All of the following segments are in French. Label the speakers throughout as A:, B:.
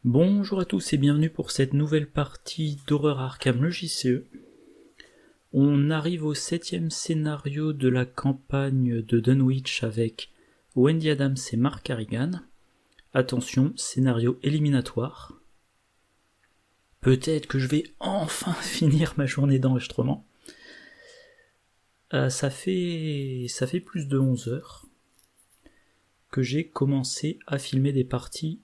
A: Bonjour à tous et bienvenue pour cette nouvelle partie d'Horreur Arkham, le JCE. On arrive au 7ème scénario de la campagne de Dunwich avec Wendy Adams et Mark Harrigan. Attention, scénario éliminatoire. Peut-être que je vais enfin finir ma journée d'enregistrement. Ça fait plus de 11 heures que j'ai commencé à filmer des parties.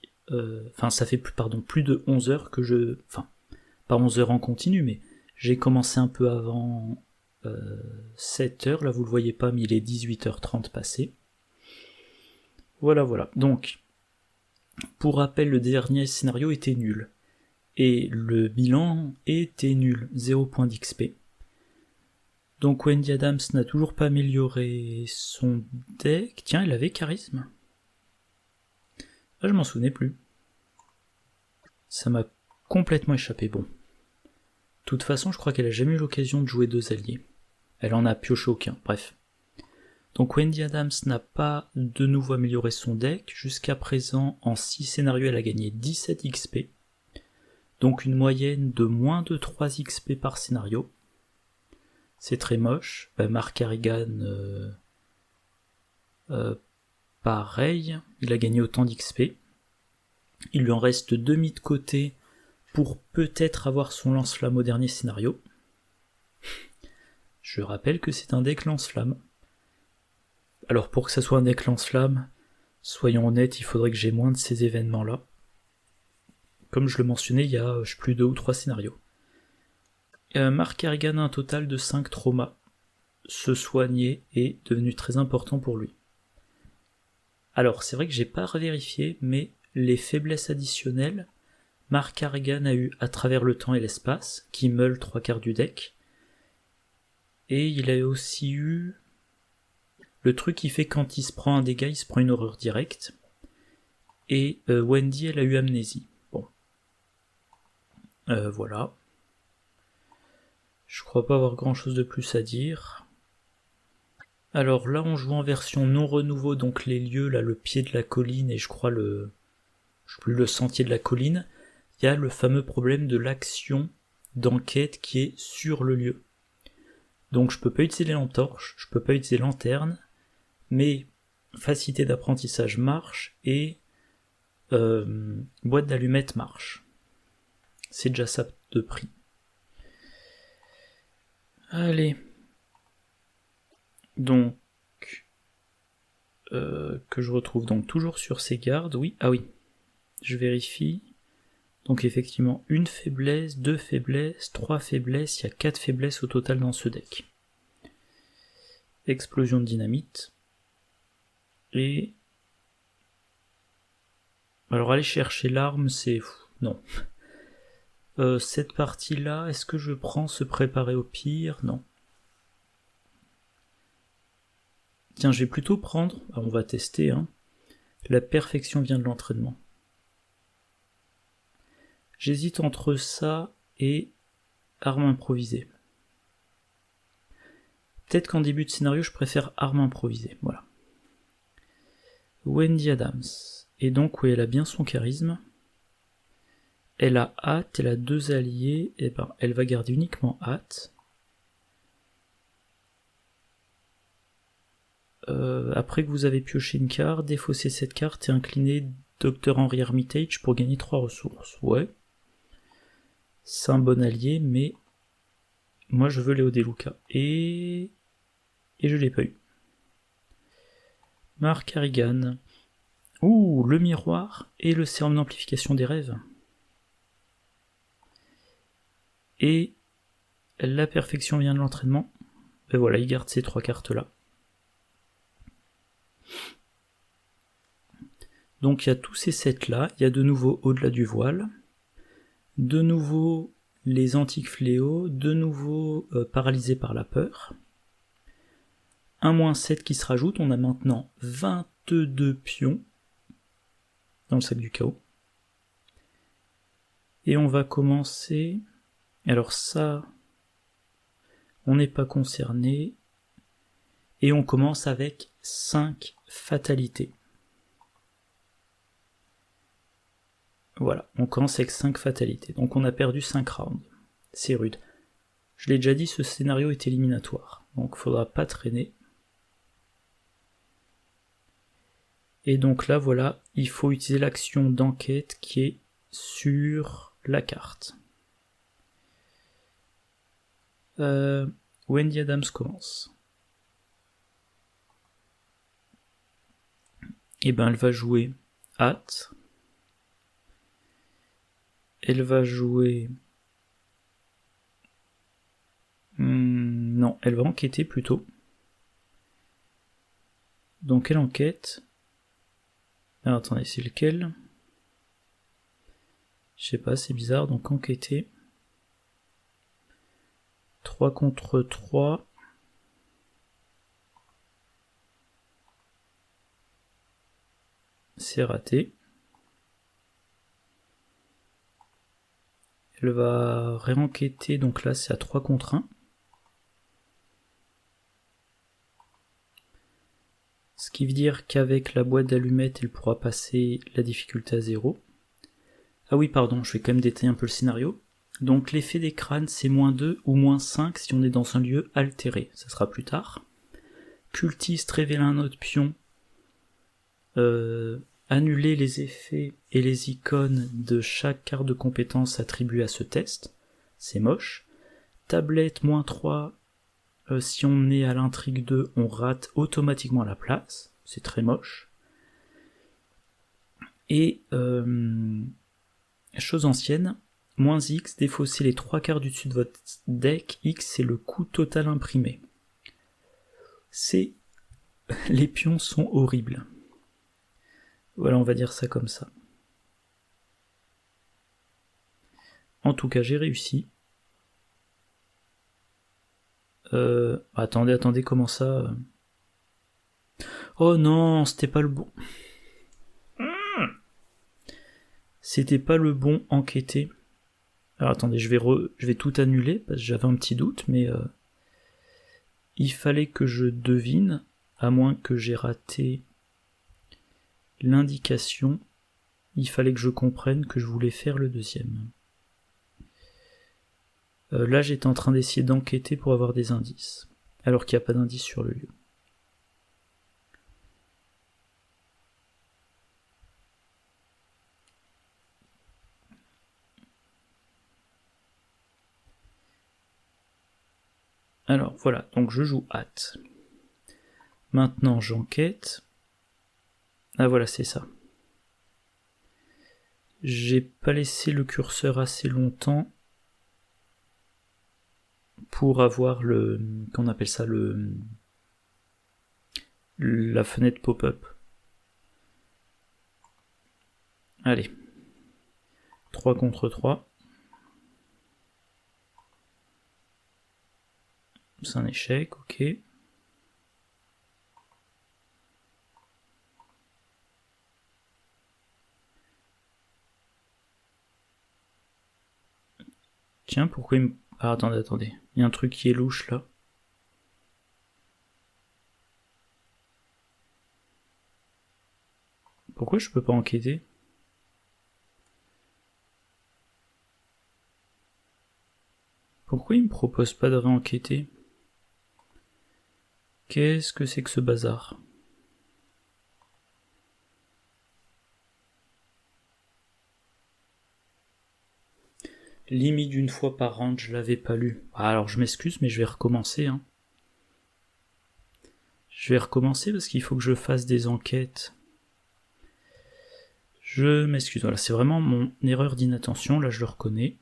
A: Ça fait plus de 11 heures que je... Enfin, pas 11 heures en continu, mais j'ai commencé un peu avant 7 heures. Là, vous le voyez pas, mais il est 18h30 passé. Voilà. Donc, pour rappel, le dernier scénario était nul. Et le bilan était nul, 0 point d'XP. Donc Wendy Adams n'a toujours pas amélioré son deck. Tiens, elle avait charisme. Ah, je m'en souvenais plus. Ça m'a complètement échappé, bon. De toute façon, je crois qu'elle a jamais eu l'occasion de jouer 2 alliés. Elle en a pioché aucun, bref. Donc Wendy Adams n'a pas de nouveau amélioré son deck. Jusqu'à présent, en 6 scénarios, elle a gagné 17 XP. Donc une moyenne de moins de 3 XP par scénario. C'est très moche. Mark Harrigan, pareil, il a gagné autant d'XP. Il lui en reste 2 mis de côté pour peut-être avoir son lance-flamme au dernier scénario. Je rappelle que c'est un deck lance-flamme. Alors pour que ça soit un deck lance-flamme, soyons honnêtes, il faudrait que j'ai moins de ces événements-là. Comme je le mentionnais, il y a plus 2 ou 3 scénarios. Mark Harrigan a un total de 5 traumas. Se soigner est devenu très important pour lui. Alors c'est vrai que j'ai pas revérifié, mais les faiblesses additionnelles, Mark Harrigan a eu à travers le temps et l'espace, qui meule 3/4 du deck. Et il a aussi eu le truc qui fait quand il se prend un dégât, il se prend une horreur directe. Et Wendy, elle a eu amnésie. Bon. Voilà. Je crois pas avoir grand chose de plus à dire. Alors là, on joue en version non renouveau, donc les lieux, là, le pied de la colline et je crois le sentier de la colline. Il y a le fameux problème de l'action d'enquête qui est sur le lieu. Donc je peux pas utiliser les lampes torches, je peux pas utiliser lanterne, mais facilité d'apprentissage marche et boîte d'allumettes marche. C'est déjà ça de prix. Allez. Donc, que je retrouve donc toujours sur ses gardes, oui, ah oui, je vérifie. Donc effectivement, 1 faiblesse, 2 faiblesses, 3 faiblesses, il y a 4 faiblesses au total dans ce deck. Explosion de dynamite. Et... alors aller chercher l'arme, c'est... non. Cette partie-là, est-ce que je prends se préparer au pire? Non. Tiens, je vais plutôt prendre, on va tester, hein. La perfection vient de l'entraînement. J'hésite entre ça et arme improvisée. Peut-être qu'en début de scénario, je préfère arme improvisée, voilà. Wendy Adams. Et donc, oui, elle a bien son charisme. Elle a hâte, elle a 2 alliés, et ben, elle va garder uniquement hâte. Après que vous avez pioché une carte, défausser cette carte et incliner Dr Henry Hermitage pour gagner 3 ressources. Ouais. C'est un bon allié, mais moi je veux Léo Deluca. Et je l'ai pas eu. Mark Harrigan. Ouh, le miroir et le sérum d'amplification des rêves. Et la perfection vient de l'entraînement. Et voilà, il garde ces 3 cartes-là. Donc il y a tous ces sets-là. Il y a de nouveau au-delà du voile. De nouveau les antiques fléaux. De nouveau paralysés par la peur. Un -7 qui se rajoute. On a maintenant 22 pions dans le sac du chaos. Et on va commencer... alors ça, on n'est pas concerné. Et on commence avec 5 fatalités. Voilà, on commence avec 5 fatalités. Donc on a perdu 5 rounds. C'est rude. Je l'ai déjà dit, ce scénario est éliminatoire. Donc faudra pas traîner. Et donc là, voilà, il faut utiliser l'action d'enquête qui est sur la carte. Wendy Adams commence. Et ben elle va jouer hâte. Elle va jouer... non, elle va enquêter plutôt. Donc elle enquête. Alors attendez, c'est lequel? Je sais pas, c'est bizarre, donc enquêter. 3 contre 3. C'est raté. Elle va réenquêter, donc là c'est à 3 contre 1. Ce qui veut dire qu'avec la boîte d'allumettes, elle pourra passer la difficulté à 0. Ah oui, pardon, je vais quand même détailler un peu le scénario. Donc l'effet des crânes, c'est -2 ou -5 si on est dans un lieu altéré. Ça sera plus tard. Cultiste révèle un autre pion. Annuler les effets et les icônes de chaque carte de compétence attribuée à ce test. C'est moche. Tablette -3. Si on est à l'intrigue 2, on rate automatiquement la place. C'est très moche. Et chose ancienne, -X, défausser les 3 quarts du dessus de votre deck. X, c'est le coût total imprimé. Les pions sont horribles. Voilà, on va dire ça comme ça. En tout cas, j'ai réussi. Attendez, comment ça Oh non, c'était pas le bon. C'était pas le bon enquêté. Alors attendez, je vais tout annuler, parce que j'avais un petit doute, mais il fallait que je devine, à moins que j'ai raté l'indication, il fallait que je comprenne que je voulais faire le deuxième. Là, j'étais en train d'essayer d'enquêter pour avoir des indices, alors qu'il n'y a pas d'indice sur le lieu. Alors voilà, donc je joue hâte. Maintenant j'enquête. Ah voilà, c'est ça. J'ai pas laissé le curseur assez longtemps pour avoir qu'on appelle ça la fenêtre pop-up. Allez. 3 contre 3. C'est un échec, ok. Tiens, pourquoi il me... Ah, attendez. Il y a un truc qui est louche, là. Pourquoi je peux pas enquêter? Pourquoi il me propose pas de réenquêter? Qu'est-ce que c'est que ce bazar? Limite d'une fois par round, je l'avais pas lu. Alors je m'excuse, mais je vais recommencer. Hein. Je vais recommencer parce qu'il faut que je fasse des enquêtes. Je m'excuse, voilà, c'est vraiment mon erreur d'inattention, là je le reconnais.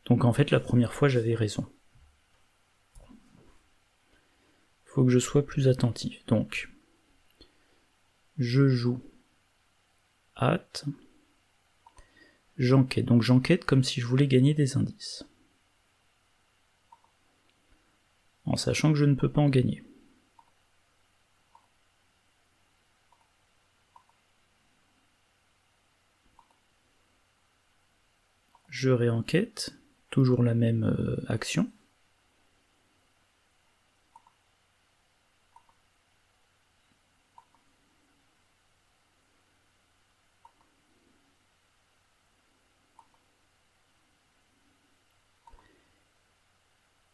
A: Donc en fait, la première fois, j'avais raison. Il faut que je sois plus attentif. Donc, je joue hâte. J'enquête. Donc j'enquête comme si je voulais gagner des indices. En sachant que je ne peux pas en gagner. Je réenquête. Toujours la même action.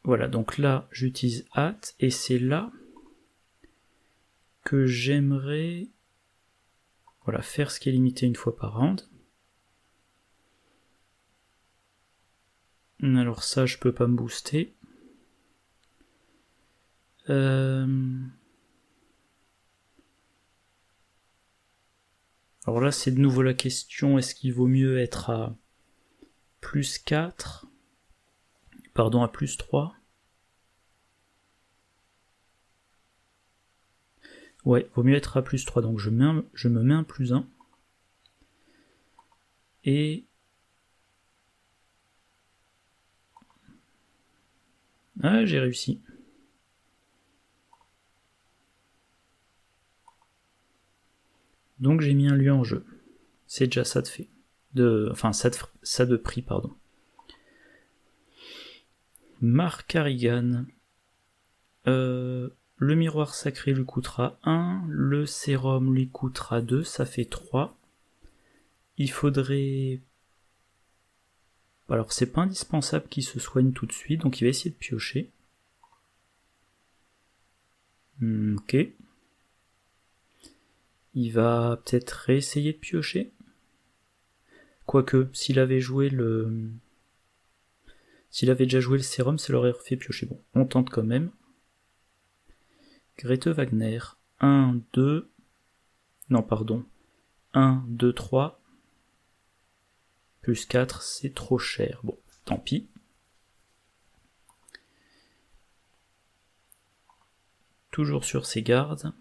A: Voilà, donc là j'utilise at et c'est là que j'aimerais voilà, faire ce qui est limité une fois par round. Alors ça je peux pas me booster. Alors là c'est de nouveau la question, est-ce qu'il vaut mieux être à plus 4 pardon, à plus 3? Ouais, vaut mieux être à plus 3, donc je me mets un plus 1. Et... ah, j'ai réussi. Donc j'ai mis un lieu en jeu. C'est déjà ça de fait. Enfin, ça de prix, pardon. Mark Harrigan. Le miroir sacré lui coûtera 1, le sérum lui coûtera 2, ça fait 3. Il faudrait... alors c'est pas indispensable qu'il se soigne tout de suite, donc il va essayer de piocher. Ok. Il va peut-être réessayer de piocher. Quoique, s'il avait joué le... s'il avait déjà joué le sérum, ça l'aurait fait piocher. Bon, on tente quand même. Grete Wagner. 1, 2... non, pardon. 1, 2, 3... plus 4, c'est trop cher. Bon, tant pis. Toujours sur ses gardes.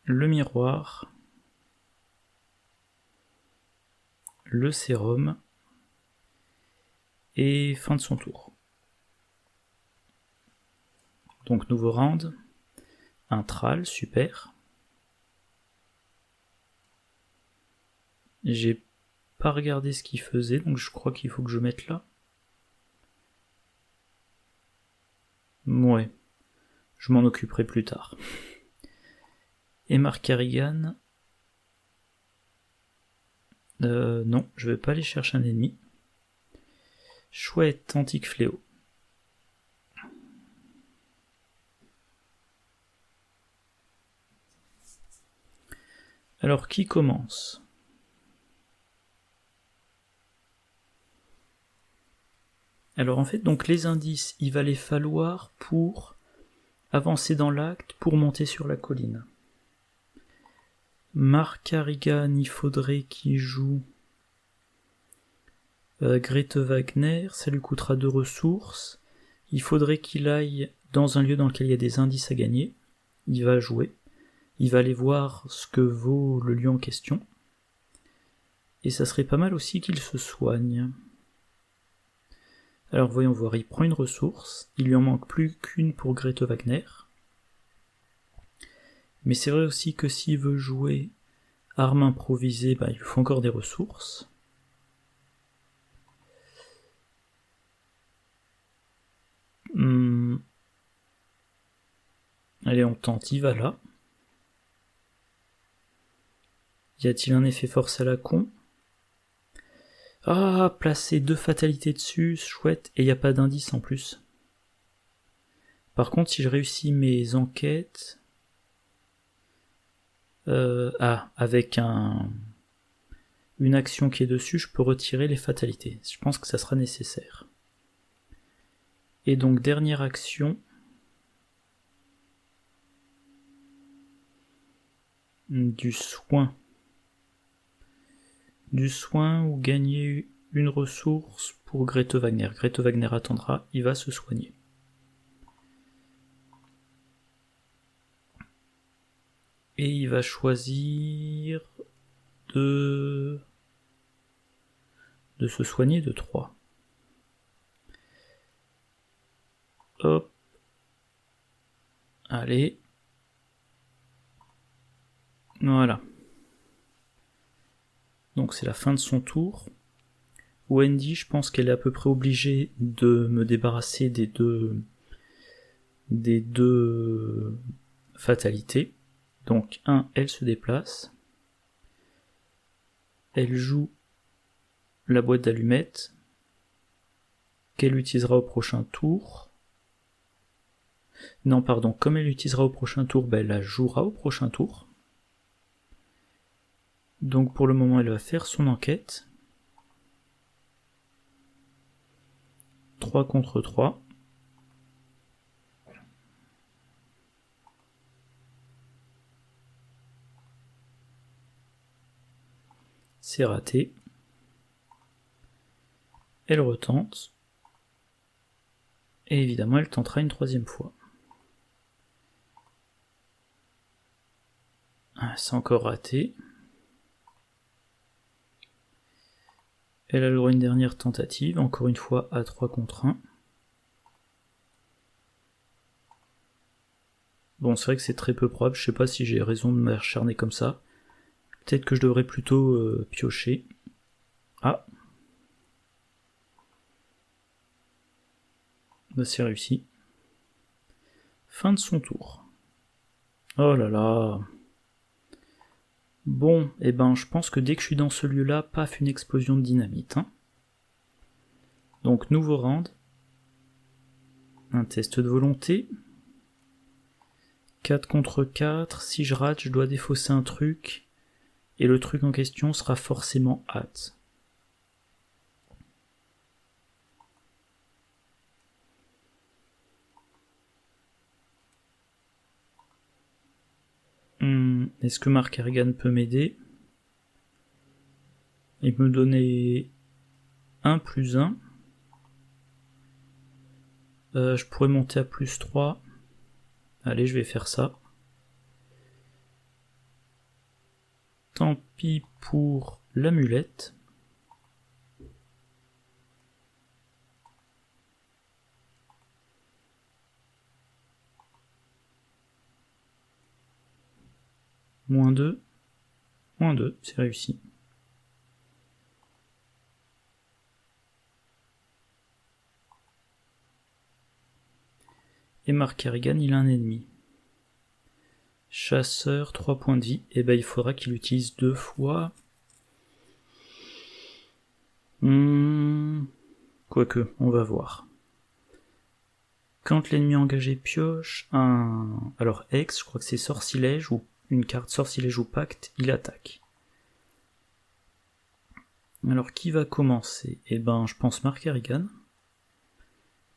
A: Le miroir. Le sérum. Et fin de son tour. Donc nouveau round. Un Thrall, super. J'ai pas regardé ce qu'il faisait, donc je crois qu'il faut que je mette là. Ouais, je m'en occuperai plus tard. Et Mark Harrigan. Non, je vais pas aller chercher un ennemi. Chouette, antique fléau. Alors qui commence? Alors en fait, donc les indices, il va les falloir pour avancer dans l'acte, pour monter sur la colline. Mark Harrigan, il faudrait qu'il joue Grete Wagner, ça lui coûtera 2 ressources. Il faudrait qu'il aille dans un lieu dans lequel il y a des indices à gagner. Il va jouer. Il va aller voir ce que vaut le lieu en question. Et ça serait pas mal aussi qu'il se soigne. Alors voyons voir, il prend une ressource. Il lui en manque plus qu'une pour Grete Wagner. Mais c'est vrai aussi que s'il veut jouer arme improvisée, il lui faut encore des ressources. Allez, on tente, il va là. Y a-t-il un effet force à la con? Ah, placer 2 fatalités dessus, chouette, et y a pas d'indice en plus. Par contre, si je réussis mes enquêtes... avec une action qui est dessus, je peux retirer les fatalités. Je pense que ça sera nécessaire. Et donc, dernière action... du soin. Du soin ou gagner une ressource pour Grete Wagner. Grete Wagner attendra, il va se soigner. Et il va choisir de se soigner de 3. Hop. Allez. Voilà. Donc c'est la fin de son tour. Wendy, je pense qu'elle est à peu près obligée de me débarrasser des deux fatalités. Donc elle se déplace. Elle joue la boîte d'allumettes qu'elle utilisera au prochain tour. Non, pardon, comme elle l'utilisera au prochain tour, ben elle la jouera au prochain tour. Donc pour le moment, elle va faire son enquête. 3 contre 3. C'est raté. Elle retente. Et évidemment, elle tentera une troisième fois. Ah, c'est encore raté. Elle a le droit à une dernière tentative, encore une fois à 3 contre 1. Bon, c'est vrai que c'est très peu probable, je sais pas si j'ai raison de m'acharner comme ça. Peut-être que je devrais plutôt piocher. Ah, bah c'est réussi. Fin de son tour. Oh là là. Bon, et ben je pense que dès que je suis dans ce lieu-là, paf, une explosion de dynamite. Hein. Donc nouveau round. Un test de volonté. 4 contre 4, si je rate, je dois défausser un truc. Et le truc en question sera forcément hâte. Est-ce que Mark Harrigan peut m'aider? Il me donnait 1 plus 1. Je pourrais monter à plus 3. Allez, je vais faire ça. Tant pis pour l'amulette. Moins 2. Moins 2, c'est réussi. Et Mark Harrigan, il a un ennemi. Chasseur, 3 points de vie. Et ben il faudra qu'il utilise 2 fois. Quoique, on va voir. Quand l'ennemi engagé pioche un... Alors X, je crois que c'est sortilège ou une carte sortilège ou pacte, il attaque. Alors qui va commencer? Eh ben je pense Mark Harrigan.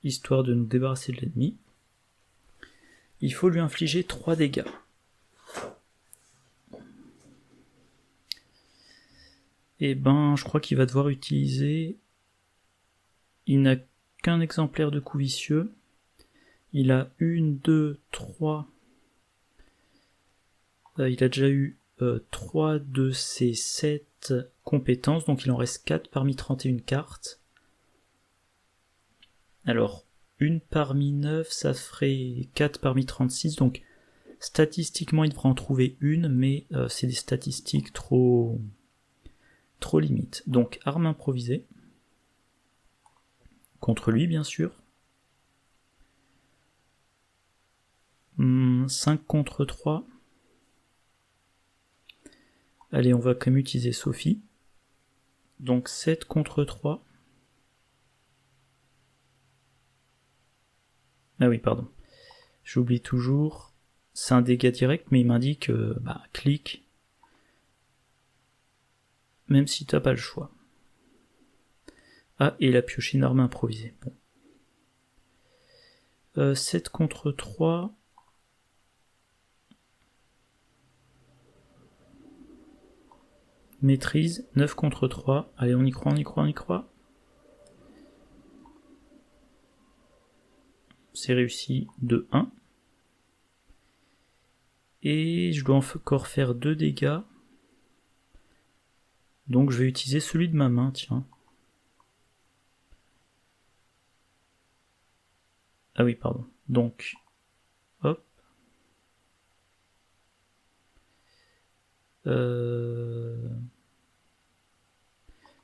A: Histoire de nous débarrasser de l'ennemi. Il faut lui infliger 3 dégâts. Et ben je crois qu'il va devoir utiliser... Il n'a qu'un exemplaire de coup vicieux. Il a 1, 2, 3... il a déjà eu 3 de ses 7 compétences, donc il en reste 4 parmi 31 cartes. Alors, 1 parmi 9, ça ferait 4 parmi 36, donc statistiquement il devrait en trouver une, mais c'est des statistiques trop limites. Donc, arme improvisée, contre lui bien sûr. 5 contre 3. Allez, on va quand même utiliser Sophie. Donc 7 contre 3. Ah oui, pardon. J'oublie toujours. C'est un dégât direct, mais il m'indique clique. Même si t'as pas le choix. Ah, et il a pioché une arme improvisée. Bon. 7 contre 3. Maîtrise, 9 contre 3. Allez, on y croit, on y croit, on y croit. C'est réussi de 1. Et je dois encore faire 2 dégâts. Donc je vais utiliser celui de ma main, tiens. Ah oui, pardon. Donc, hop.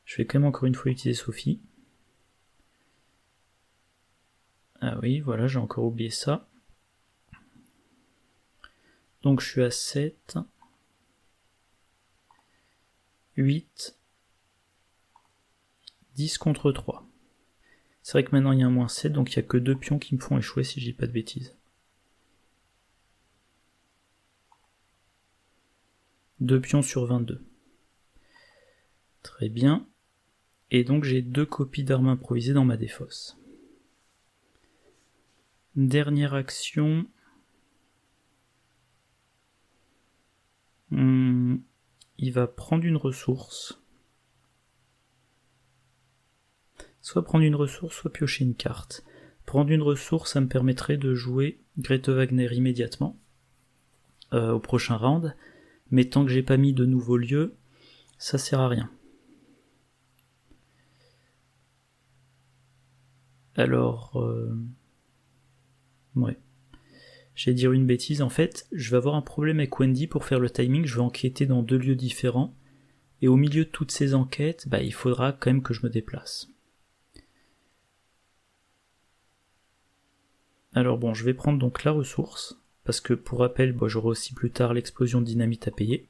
A: Je vais quand même encore une fois utiliser Sophie. Ah oui, voilà, j'ai encore oublié ça. Donc je suis à 7. 8. 10 contre 3. C'est vrai que maintenant il y a un moins 7, donc il n'y a que 2 pions qui me font échouer si je dis pas de bêtises. 2 pions sur 22. Très bien. Et donc j'ai 2 copies d'armes improvisées dans ma défausse. Dernière action. Il va prendre une ressource. Soit prendre une ressource, soit piocher une carte. Prendre une ressource, ça me permettrait de jouer Grete Wagner immédiatement au prochain round, mais tant que j'ai pas mis de nouveaux lieux, ça sert à rien. Alors, ouais. Je vais dire une bêtise, en fait, je vais avoir un problème avec Wendy pour faire le timing, je vais enquêter dans 2 lieux différents, et au milieu de toutes ces enquêtes, il faudra quand même que je me déplace. Alors bon, je vais prendre donc la ressource, parce que pour rappel, j'aurai aussi plus tard l'explosion de dynamite à payer.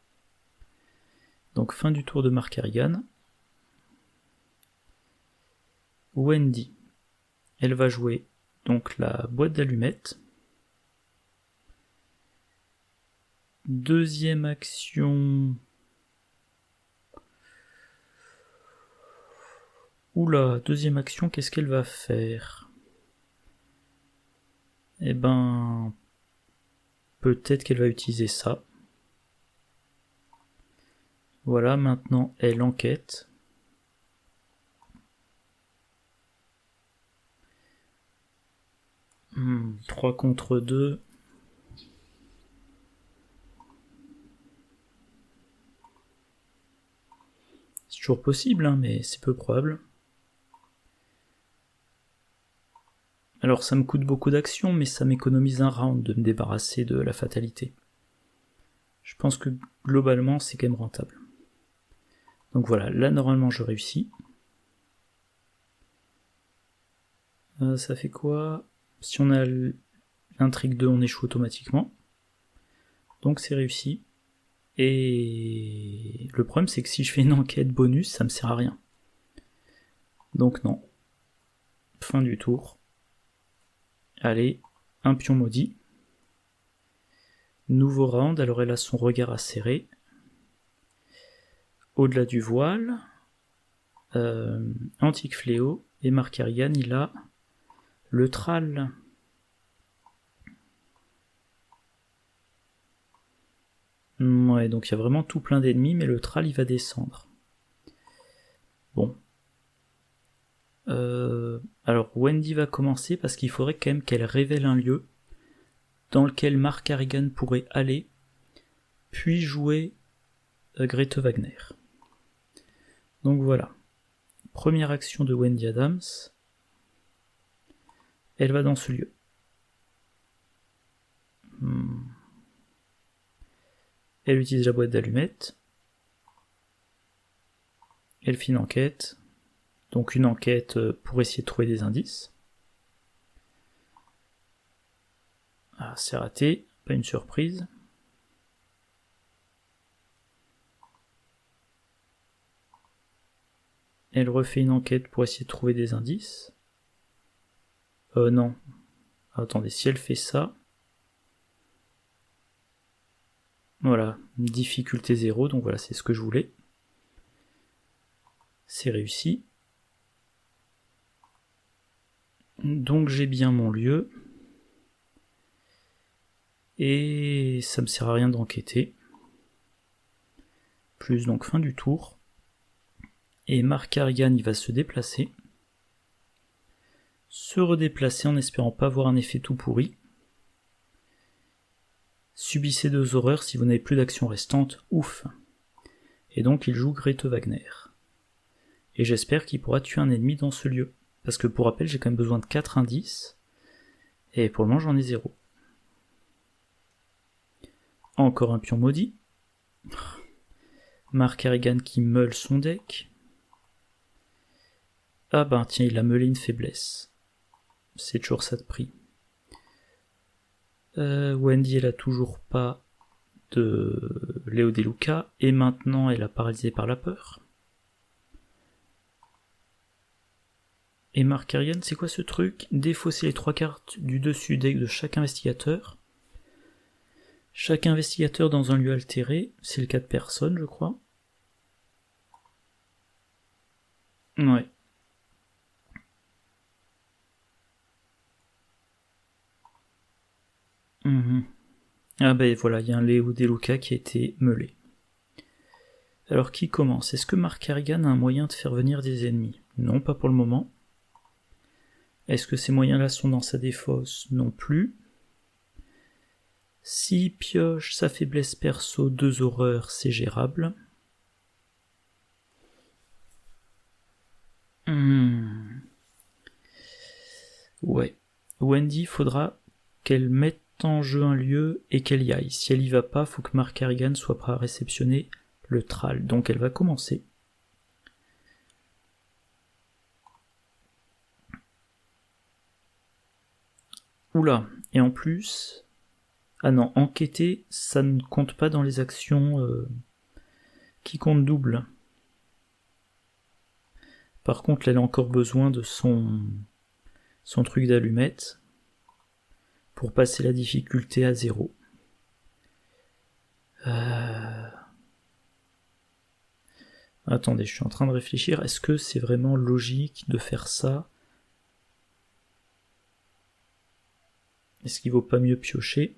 A: Donc fin du tour de Mark Harrigan. Wendy, elle va jouer donc la boîte d'allumettes. Deuxième action... Oula, deuxième action, qu'est-ce qu'elle va faire? Eh ben... Peut-être qu'elle va utiliser ça. Voilà, maintenant elle enquête. « 3 contre 2... » C'est toujours possible, hein, mais c'est peu probable. Alors ça me coûte beaucoup d'actions, mais ça m'économise un round de me débarrasser de la fatalité. Je pense que globalement c'est quand même rentable. Donc voilà, là normalement je réussis. Ça fait quoi? Si on a l'intrigue 2, on échoue automatiquement. Donc c'est réussi. Et le problème c'est que si je fais une enquête bonus, ça me sert à rien. Donc non. Fin du tour. Allez, un pion maudit. Nouveau round, alors elle a son regard acéré. Au-delà du voile. Antique fléau. Et Mark Harrigan, il a le Thrall. Ouais, donc il y a vraiment tout plein d'ennemis, mais le Thrall il va descendre. Bon. Alors Wendy va commencer parce qu'il faudrait quand même qu'elle révèle un lieu dans lequel Mark Harrigan pourrait aller, puis jouer Grete Wagner. Donc voilà. Première action de Wendy Adams. Elle va dans ce lieu. Elle utilise la boîte d'allumettes. Elle fait une enquête. Donc une enquête pour essayer de trouver des indices. Ah, c'est raté, pas une surprise. Elle refait une enquête pour essayer de trouver des indices. Non. Attendez, si elle fait ça... Voilà, difficulté 0, donc voilà, c'est ce que je voulais. C'est réussi. Donc j'ai bien mon lieu. Et ça me sert à rien d'enquêter. Plus donc fin du tour. Et Mark Harrigan, il va se déplacer. Se redéplacer en espérant pas avoir un effet tout pourri. Subissez 2 horreurs si vous n'avez plus d'action restante, ouf. Et donc il joue Grete Wagner. Et j'espère qu'il pourra tuer un ennemi dans ce lieu. Parce que pour rappel, j'ai quand même besoin de 4 indices. Et pour le moment, j'en ai 0. Encore un pion maudit. Mark Harrigan qui meule son deck. Ah ben tiens, il a meulé une faiblesse. C'est toujours ça de prix. Wendy, elle a toujours pas de Léo DeLuca. Et maintenant, elle a paralysé par la peur. Et Mark Kerrigan, c'est quoi ce truc? Défausser les 3 cartes du dessus deck de chaque investigateur. Chaque investigateur dans un lieu altéré, c'est le cas de personne, je crois. Ouais. Ah ben voilà, il y a un Léo Deluca qui a été meulé. Alors qui commence? Est-ce que Mark Kerrigan a un moyen de faire venir des ennemis? Non, pas pour le moment. Est-ce que ces moyens-là sont dans sa défausse? Non plus. Si pioche sa faiblesse perso 2 horreurs, c'est gérable. Ouais. Wendy, faudra qu'elle mette en jeu un lieu et qu'elle y aille. Si elle y va pas, faut que Mark Kerrigan soit prêt à réceptionner le Thrall. Donc elle va commencer. Oula, et en plus... Ah non, enquêter, ça ne compte pas dans les actions qui comptent double. Par contre, elle a encore besoin de son truc d'allumette pour passer la difficulté à 0. Attendez, je suis en train de réfléchir. Est-ce que c'est vraiment logique de faire ça? Est-ce qu'il vaut pas mieux piocher?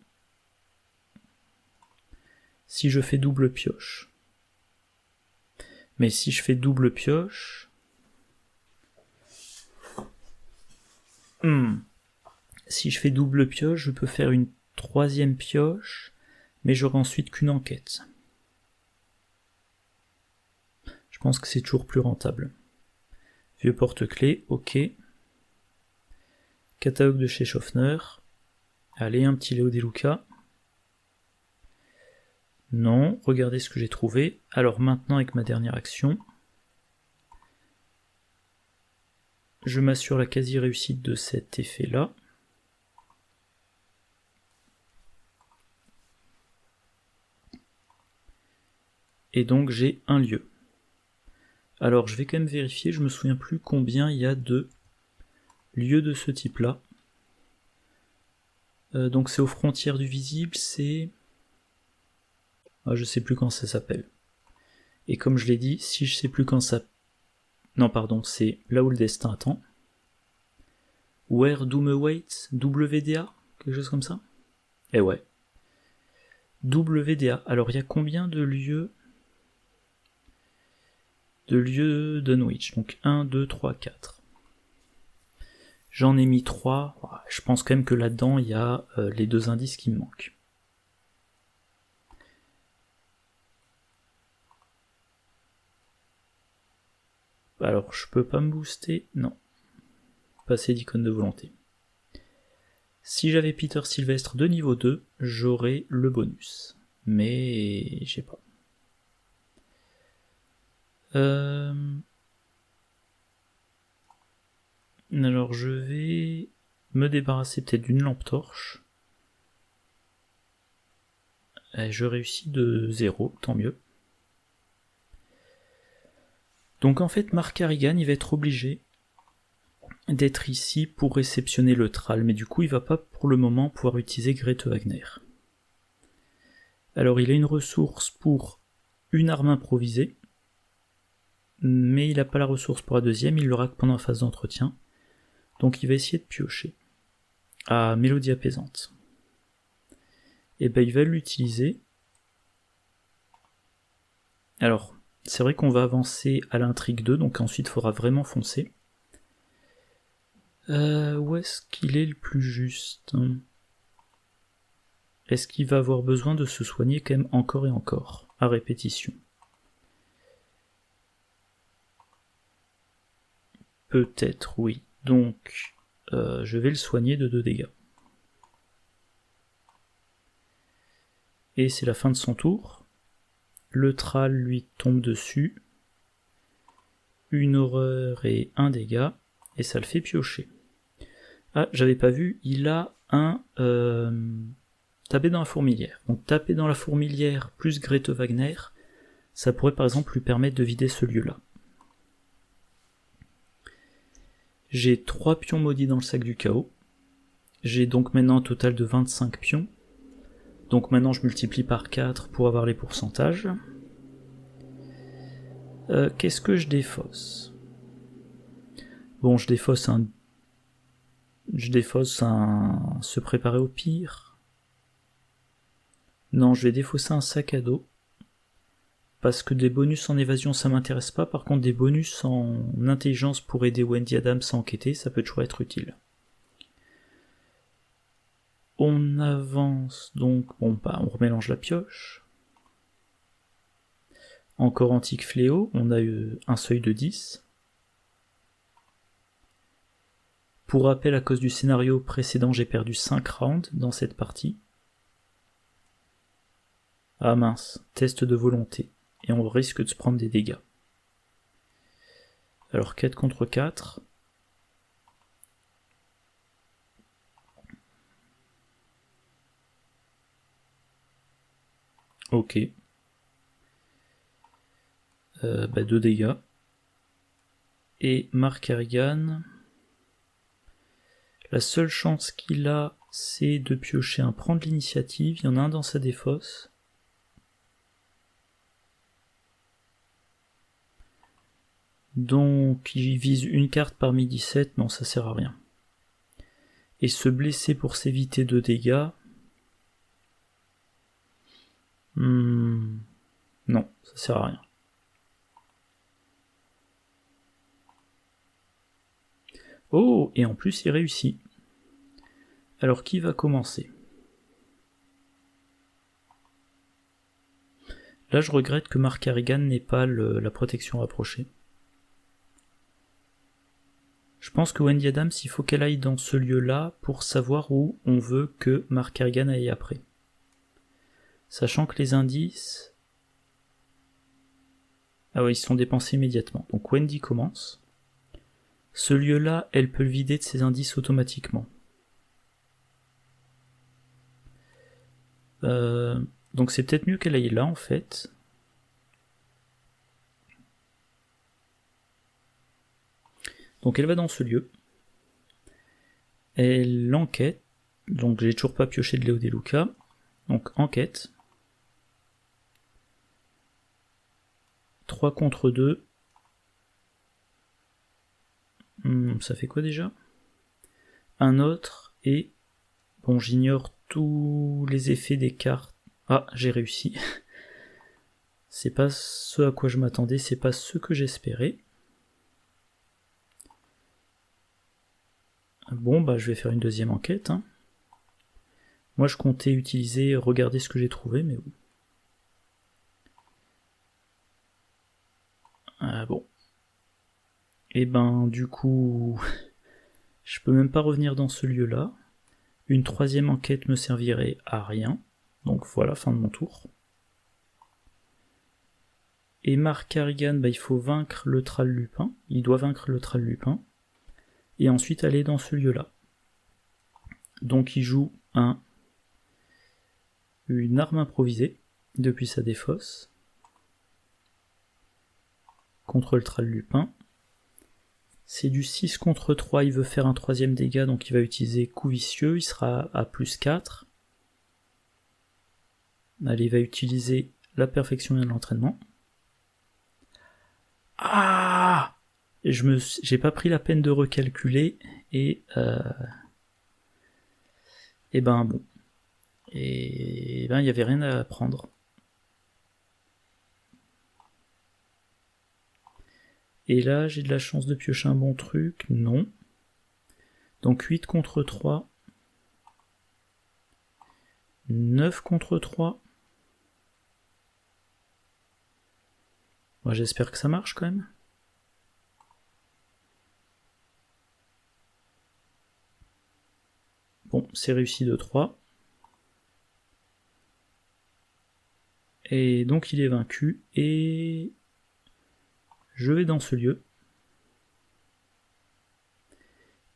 A: Si je fais double pioche. Mais si je fais double pioche... Si je fais double pioche, je peux faire une 3e pioche, mais j'aurai ensuite qu'une enquête. Je pense que c'est toujours plus rentable. Vieux porte-clés, ok. Catalogue de chez Schaffner. Allez, un petit Léo Deluca. Non, regardez ce que j'ai trouvé. Alors maintenant, avec ma dernière action, je m'assure la quasi-réussite de cet effet-là. Et donc j'ai un lieu. Alors je vais quand même vérifier, je me souviens plus combien il y a de lieux de ce type-là. Donc c'est aux frontières du visible, c'est... Ah, je sais plus quand ça s'appelle. Et comme je l'ai dit, si je sais plus quand ça... Non, pardon, c'est là où le destin attend. Where Doom Awaits, WDA, quelque chose comme ça. Eh ouais. WDA. Alors il y a combien de lieux Dunwich? Donc 1, 2, 3, 4. J'en ai mis 3. Je pense quand même que là-dedans, il y a les 2 indices qui me manquent. Alors, je peux pas me booster? Non. Passer d'icône de volonté. Si j'avais Peter Sylvestre de niveau 2, j'aurais le bonus. Mais je sais pas. Alors je vais me débarrasser peut-être d'une lampe torche. Je réussis de 0, tant mieux. Donc en fait, Mark Kerrigan, il va être obligé d'être ici pour réceptionner le Thrall, mais du coup il va pas pour le moment pouvoir utiliser Grete Wagner. Alors il a une ressource pour une arme improvisée, mais il n'a pas la ressource pour la deuxième, il l'aura que pendant la phase d'entretien. Donc il va essayer de piocher. Ah, mélodie apaisante. Et ben il va l'utiliser. Alors, c'est vrai qu'on va avancer à l'intrigue 2, donc ensuite il faudra vraiment foncer. Où est-ce qu'il est le plus juste? Est-ce qu'il va avoir besoin de se soigner quand même encore et encore, à répétition? Peut-être, oui. Donc, je vais le soigner de 2 dégâts. Et c'est la fin de son tour. Le Thrall lui tombe dessus. Une horreur et 1 dégât. Et ça le fait piocher. Ah, j'avais pas vu, il a un... taper dans la fourmilière. Donc taper dans la fourmilière plus Grete Wagner, ça pourrait par exemple lui permettre de vider ce lieu-là. J'ai 3 pions maudits dans le sac du chaos. J'ai donc maintenant un total de 25 pions. Donc maintenant je multiplie par 4 pour avoir les pourcentages. Qu'est-ce que je défausse? Bon, je défausse un se préparer au pire. Non, je vais défausser un sac à dos. Parce que des bonus en évasion ça m'intéresse pas, par contre des bonus en intelligence pour aider Wendy Adams à enquêter, ça peut toujours être utile. On avance donc, bon bah on remélange la pioche. Encore antique fléau, on a eu un seuil de 10. Pour rappel, à cause du scénario précédent, j'ai perdu 5 rounds dans cette partie. Ah mince, test de volonté. Et on risque de se prendre des dégâts. Alors 4 contre 4. Ok. 2 dégâts. Et Mark Harrigan, la seule chance qu'il a, c'est de piocher un prendre l'initiative. Il y en a un dans sa défausse. Donc il vise une carte parmi 17, non ça sert à rien. Et se blesser pour s'éviter 2 dégâts. Non, ça sert à rien. Oh, et en plus il réussit. Alors qui va commencer? Là je regrette que Mark Harrigan n'ait pas la protection rapprochée. Je pense que Wendy Adams, il faut qu'elle aille dans ce lieu-là pour savoir où on veut que Mark Harrigan aille après. Sachant que les indices... Ah ouais, ils sont dépensés immédiatement. Donc Wendy commence. Ce lieu-là, elle peut le vider de ses indices automatiquement. Donc c'est peut-être mieux qu'elle aille là en fait. Donc elle va dans ce lieu. Elle enquête. Donc j'ai toujours pas pioché de Léo De Luca. Donc enquête. 3 contre 2. Ça fait quoi déjà? Un autre et... Bon, j'ignore tous les effets des cartes. Ah, j'ai réussi. C'est pas ce à quoi je m'attendais, c'est pas ce que j'espérais. Bon, bah je vais faire une deuxième enquête. Hein. Moi je comptais utiliser, regarder ce que j'ai trouvé, mais bon. Ah bon. Et ben du coup, je peux même pas revenir dans ce lieu-là. Une troisième enquête me servirait à rien. Donc voilà, fin de mon tour. Et Mark Harrigan, bah, il faut vaincre le Tral Lupin. Il doit vaincre le Tral Lupin. Et ensuite aller dans ce lieu-là. Donc il joue une arme improvisée depuis sa défausse. Contre le Tral Lupin. C'est du 6 contre 3, il veut faire un troisième dégât, donc il va utiliser coup vicieux, il sera à plus 4. Allez, il va utiliser la perfection et l'entraînement. Ah! J'ai pas pris la peine de recalculer, et ben bon. Et ben il y avait rien à apprendre. Et là, j'ai de la chance de piocher un bon truc. Non. Donc 8 contre 3. 9 contre 3. Moi, j'espère que ça marche quand même. Bon, c'est réussi de 3. Et donc il est vaincu. Et... je vais dans ce lieu.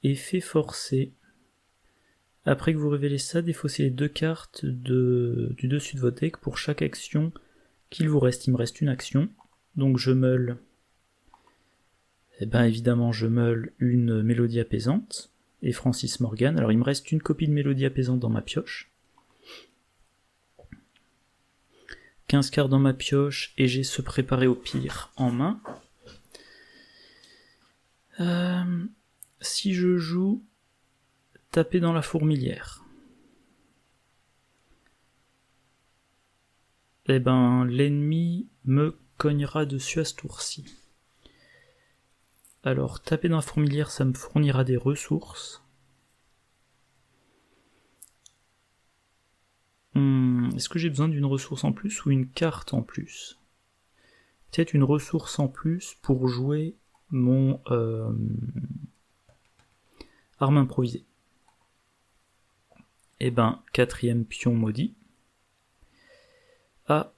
A: Effet forcé. Après que vous révélez ça, défaussez les 2 cartes du dessus de votre deck pour chaque action qu'il vous reste. Il me reste une action. Donc je meule Eh ben évidemment je meule une mélodie apaisante et Francis Morgan. Alors il me reste une copie de mélodie apaisante dans ma pioche. 15 cartes dans ma pioche et j'ai se préparer au pire en main. Si je joue taper dans la fourmilière, eh ben l'ennemi me cognera dessus à ce tour-ci. Alors taper dans la fourmilière, ça me fournira des ressources. Est-ce que j'ai besoin d'une ressource en plus ou une carte en plus? Peut-être une ressource en plus pour jouer mon arme improvisée. Et ben, 4e pion maudit. Ah,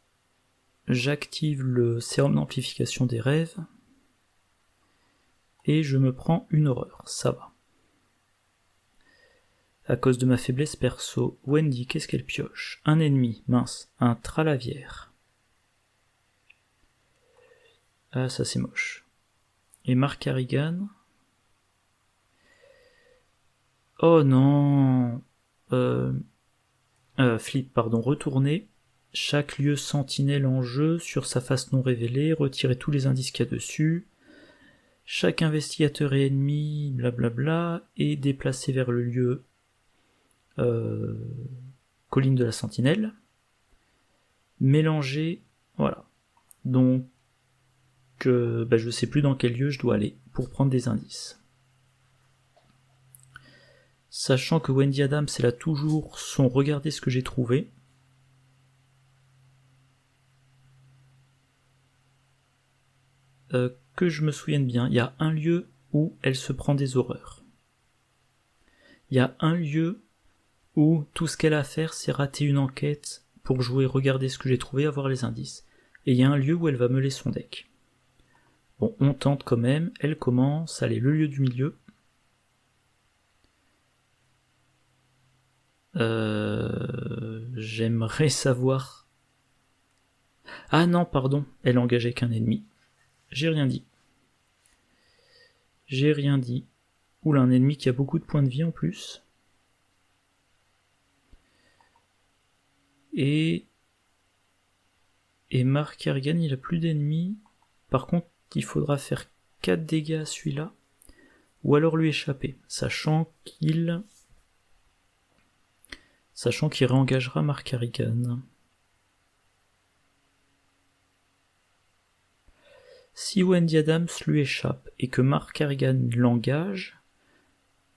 A: j'active le sérum d'amplification des rêves. Et je me prends une horreur, ça va. À cause de ma faiblesse perso, Wendy, qu'est-ce qu'elle pioche? Un ennemi, mince, un Tralavière. Ah, ça c'est moche. Et Mark Harrigan. Oh non. Flip, pardon, retourner. Chaque lieu sentinelle en jeu sur sa face non révélée, retirer tous les indices qu'il y a dessus. Chaque investigateur est ennemi, blablabla, et déplacer vers le lieu colline de la sentinelle. Mélanger, voilà. Donc, je sais plus dans quel lieu je dois aller pour prendre des indices. Sachant que Wendy Adams, elle a toujours son regardez ce que j'ai trouvé. Que je me souvienne bien, il y a un lieu où elle se prend des horreurs. Il y a un lieu où tout ce qu'elle a à faire, c'est rater une enquête pour jouer regarder ce que j'ai trouvé, avoir les indices. Et il y a un lieu où elle va meuler son deck. Bon, on tente quand même, elle commence, allez, le lieu du milieu. J'aimerais savoir... Ah non, pardon, elle engageait qu'un ennemi. J'ai rien dit. J'ai rien dit. Oula, un ennemi qui a beaucoup de points de vie en plus. Et Mark Harrigan, il a plus d'ennemis. Par contre, il faudra faire 4 dégâts à celui-là. Ou alors lui échapper, sachant qu'il réengagera Mark Harrigan. Si Wendy Adams lui échappe et que Mark Harrigan l'engage,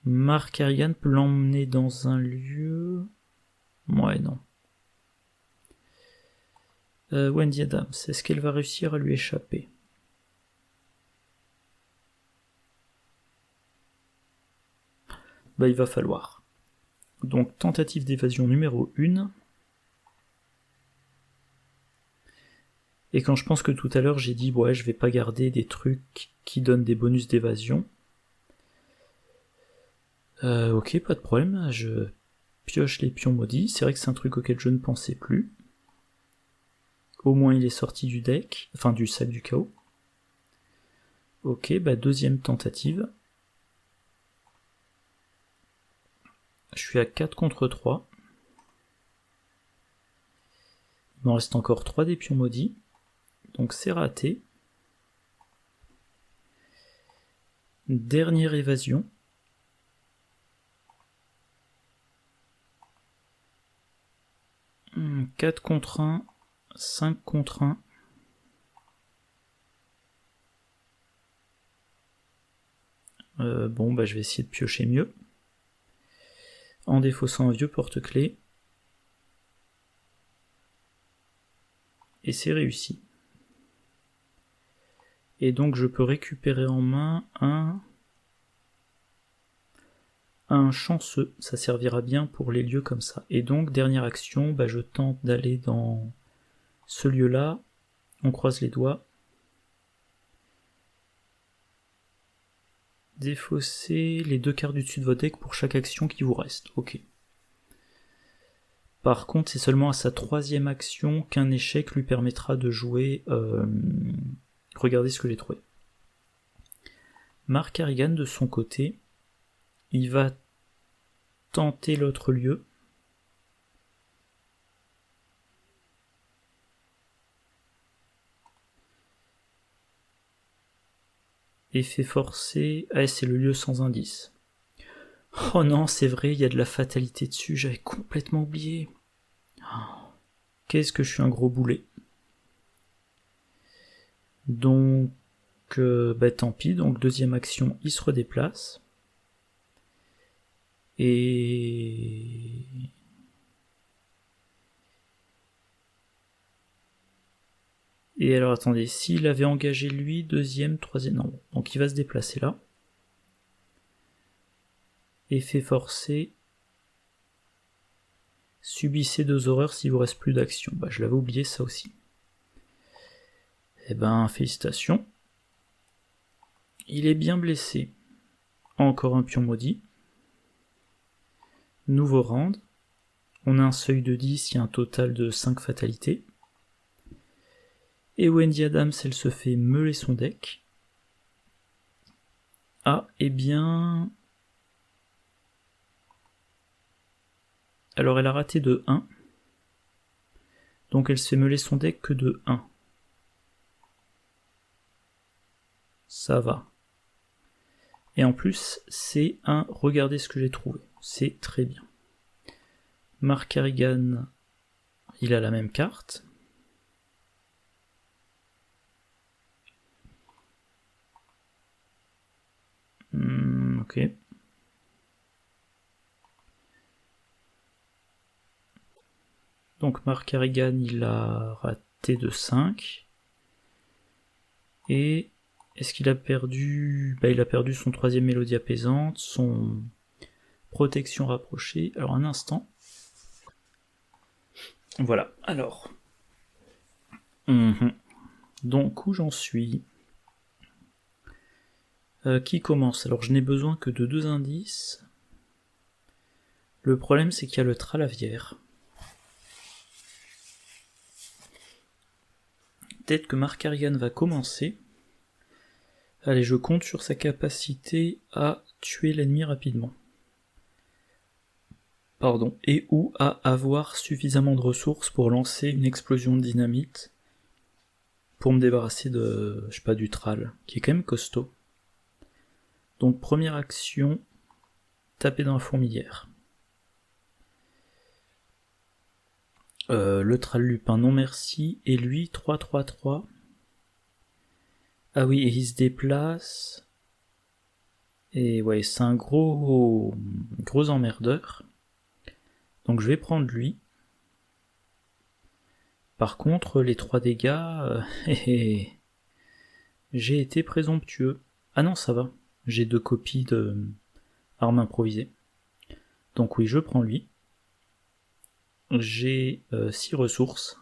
A: Mark Harrigan peut l'emmener dans un lieu... Ouais, non. Wendy Adams, est-ce qu'elle va réussir à lui échapper? Il va falloir. Donc, tentative d'évasion numéro 1. Et quand je pense que tout à l'heure j'ai dit ouais je vais pas garder des trucs qui donnent des bonus d'évasion. Ok, pas de problème, je pioche les pions maudits, c'est vrai que c'est un truc auquel je ne pensais plus. Au moins il est sorti du deck, enfin du sac du chaos. Ok, deuxième tentative. Je suis à 4 contre 3. Il m'en reste encore 3 des pions maudits. Donc c'est raté. Dernière évasion. « 4 contre 1, 5 contre 1. Je vais essayer de piocher mieux. En défaussant un vieux porte-clés. Et c'est réussi. Et donc je peux récupérer en main un chanceux, ça servira bien pour les lieux comme ça. Et donc, dernière action, je tente d'aller dans ce lieu-là, on croise les doigts. Défausser les 2 cartes du dessus de votre deck pour chaque action qui vous reste, ok. Par contre, c'est seulement à sa 3e action qu'un échec lui permettra de jouer... Regardez ce que j'ai trouvé. Mark Harrigan, de son côté, il va tenter l'autre lieu. Effet forcé. Ah, c'est le lieu sans indice. Oh non, c'est vrai, il y a de la fatalité dessus, j'avais complètement oublié. Oh, qu'est-ce que je suis un gros boulet. Donc, tant pis, donc deuxième action, il se redéplace. Et... Et alors attendez, s'il avait engagé lui, deuxième, troisième, non. Donc il va se déplacer là. Effet forcé. Subissez 2 horreurs s'il vous reste plus d'action. Bah je l'avais oublié ça aussi. Eh ben, félicitations. Il est bien blessé. Encore un pion maudit. Nouveau round. On a un seuil de 10, il y a un total de 5 fatalités. Et Wendy Adams, elle se fait meuler son deck. Ah, eh bien... Alors elle a raté de 1. Donc elle se fait meuler son deck que de 1. Ça va. Et en plus, c'est un... Regardez ce que j'ai trouvé. C'est très bien. Mark Harrigan, il a la même carte. Ok. Donc Mark Harrigan, il a raté de 5. Et est-ce qu'il a perdu... Bah, il a perdu son troisième mélodie apaisante, son protection rapprochée. Alors un instant. Voilà, alors. Donc où j'en suis? Qui commence? Alors je n'ai besoin que de 2 indices. Le problème c'est qu'il y a le Tralavière. Peut-être que Mark Harrigan va commencer. Allez, je compte sur sa capacité à tuer l'ennemi rapidement. Pardon. Et ou à avoir suffisamment de ressources pour lancer une explosion de dynamite pour me débarrasser de, je sais pas, du Tral, qui est quand même costaud. Donc première action, taper dans la fourmilière. Le Tral Lupin, non merci. Et lui, 3-3-3. Ah oui, et il se déplace. Et ouais, c'est un gros emmerdeur. Donc je vais prendre lui. Par contre, les 3 dégâts... j'ai été présomptueux. Ah non, ça va. J'ai 2 copies de armes improvisées. Donc oui, je prends lui. J'ai 6 ressources.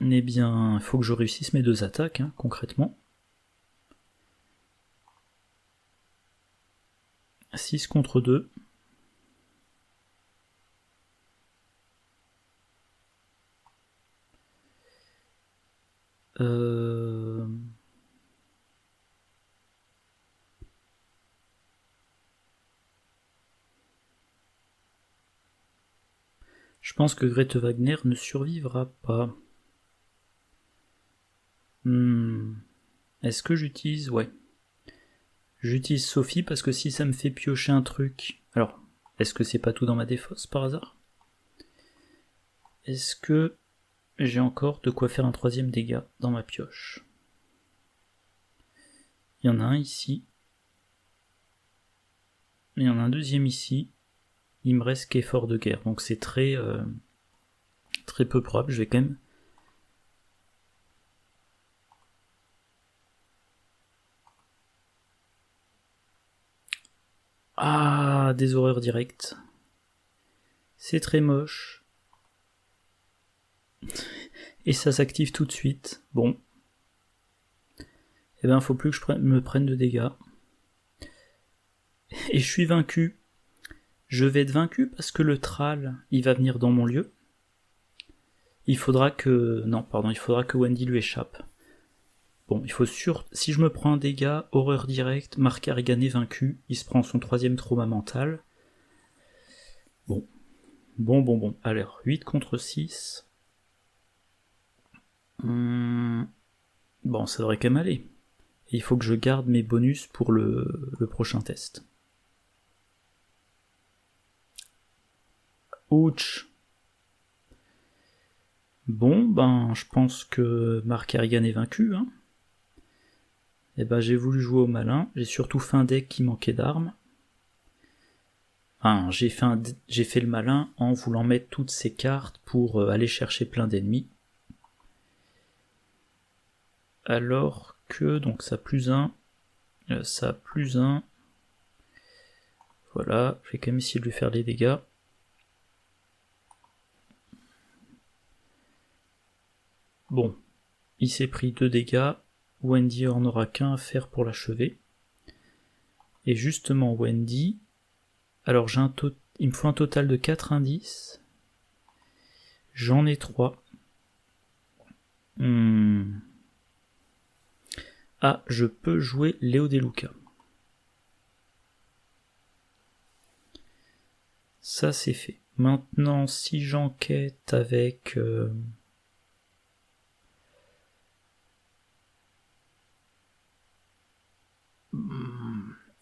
A: Eh bien, il faut que je réussisse mes 2 attaques, hein, concrètement. 6 contre 2. Je pense que Grete Wagner ne survivra pas. Est-ce que j'utilise... Ouais. J'utilise Sophie parce que si ça me fait piocher un truc... Alors, est-ce que c'est pas tout dans ma défausse par hasard? Est-ce que j'ai encore de quoi faire un 3e dégât dans ma pioche? Il y en a un ici. Il y en a un 2e ici. Il me reste qu'effort de guerre. Donc c'est très peu probable. Je vais quand même... Ah, des horreurs directes. C'est très moche. Et ça s'active tout de suite. Bon. Eh ben, faut plus que je me prenne de dégâts. Et je suis vaincu. Je vais être vaincu parce que le Tral, il va venir dans mon lieu. Il faudra que... Non, pardon, il faudra que Wendy lui échappe. Bon, il faut si je me prends un dégât, horreur directe, Mark Harrigan est vaincu, il se prend son 3e trauma mental. Bon. Alors, 8 contre 6. Bon, ça devrait quand même aller. Et il faut que je garde mes bonus pour le prochain test. Ouch. Bon, je pense que Mark Harrigan est vaincu, hein. Et j'ai voulu jouer au malin, j'ai surtout fait un deck qui manquait d'armes. Enfin, j'ai fait le malin en voulant mettre toutes ces cartes pour aller chercher plein d'ennemis. Alors que, donc ça plus 1, ça plus 1. Voilà, je vais quand même essayer de lui faire les dégâts. Bon, il s'est pris 2 dégâts, Wendy en aura qu'un à faire pour l'achever. Et justement, Wendy, alors il me faut un total de 4 indices. J'en ai 3. Ah, je peux jouer Léo Deluca. Ça c'est fait. Maintenant, si j'enquête avec...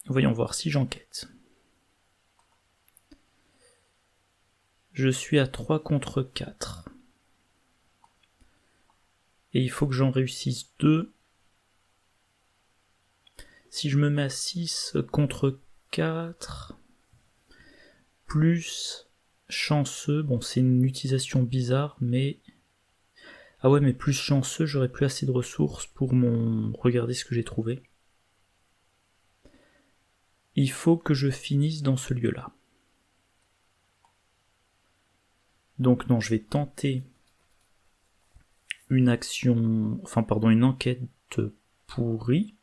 A: Voyons voir si j'enquête. Je suis à 3 contre 4. Et il faut que j'en réussisse 2. Si je me mets à 6 contre 4, plus chanceux, bon c'est une utilisation bizarre, mais... Ah ouais, mais plus chanceux, j'aurais plus assez de ressources pour regarder ce que j'ai trouvé. Il faut que je finisse dans ce lieu-là. Donc non, je vais tenter une une enquête pourrie.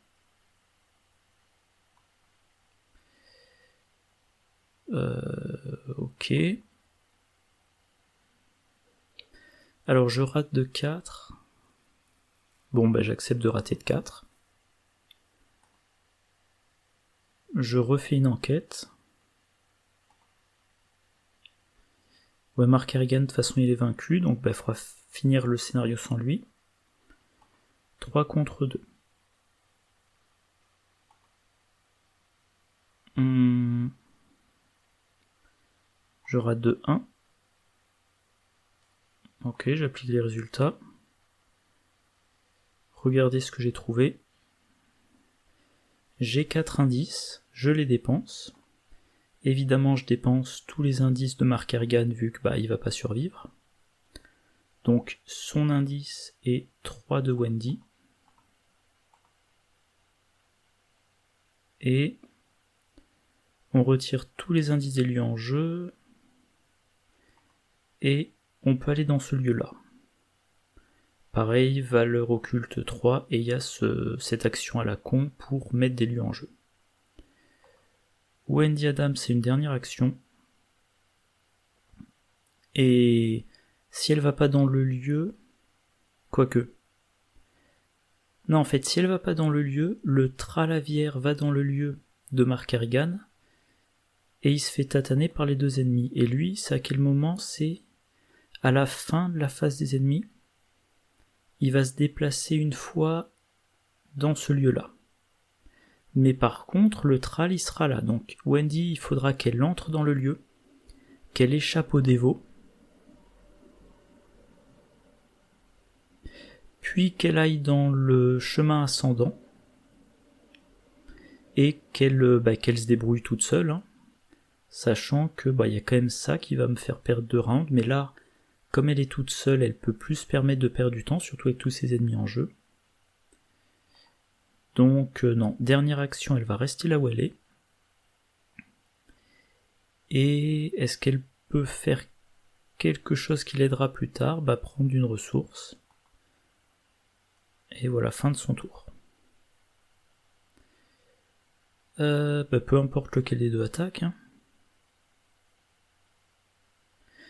A: Ok. Alors je rate de 4. Bon, j'accepte de rater de 4. Je refais une enquête. Ouais, Mark Harrigan, de toute façon, il est vaincu, donc il faudra finir le scénario sans lui. 3 contre 2. Je rate de 1. Ok, j'applique les résultats. Regardez ce que j'ai trouvé. J'ai 4 indices, je les dépense. Évidemment, je dépense tous les indices de Mark Harrigan vu que il va pas survivre. Donc son indice est 3 de Wendy. Et on retire tous les indices des lieux en jeu. Et on peut aller dans ce lieu-là. Pareil, valeur occulte 3, et il y a cette action à la con pour mettre des lieux en jeu. Wendy Adams, c'est une dernière action. Et si elle va pas dans le lieu... Quoique... Non, en fait, si elle va pas dans le lieu, le Tralavière va dans le lieu de Mark Harrigan, et il se fait tataner par les 2 ennemis. Et lui, c'est à quel moment? C'est à la fin de la phase des ennemis. Il va se déplacer une fois dans ce lieu-là. Mais par contre, le Tral, il sera là. Donc, Wendy, il faudra qu'elle entre dans le lieu, qu'elle échappe au dévot, puis qu'elle aille dans le chemin ascendant, et qu'elle se débrouille toute seule, hein, sachant que y a quand même ça qui va me faire perdre 2 rounds, mais là, comme elle est toute seule, elle peut plus se permettre de perdre du temps, surtout avec tous ses ennemis en jeu. Donc non, dernière action, elle va rester là où elle est. Et est-ce qu'elle peut faire quelque chose qui l'aidera plus tard? Prendre une ressource. Et voilà, fin de son tour. Peu importe lequel des 2 attaques. Hein.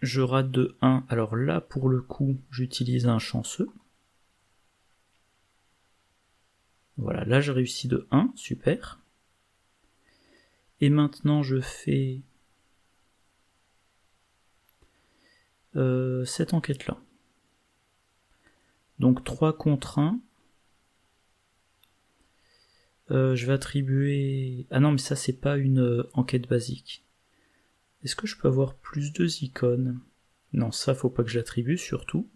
A: Je rate de 1. Alors là, pour le coup, j'utilise un chanceux. Voilà, là j'ai réussi de 1, super. Et maintenant je fais cette enquête-là. Donc 3 contre 1. Je vais attribuer... Ah non, mais ça c'est pas une enquête basique. Est-ce que je peux avoir plus de icônes? Non, ça faut pas que je l'attribue surtout.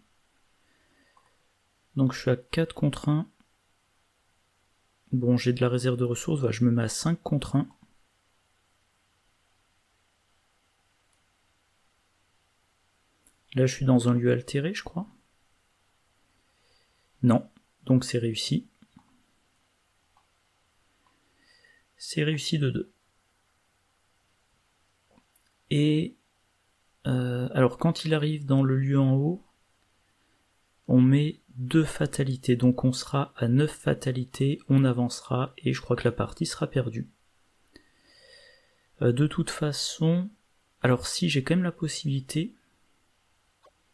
A: Donc je suis à 4 contre 1. Bon, j'ai de la réserve de ressources, voilà, je me mets à 5 contre 1. Là, je suis dans un lieu altéré, je crois. Non, donc c'est réussi. C'est réussi de 2. Et alors, quand il arrive dans le lieu en haut, on met 2 fatalités. Donc on sera à 9 fatalités, on avancera, et je crois que la partie sera perdue. De toute façon... Alors si, j'ai quand même la possibilité...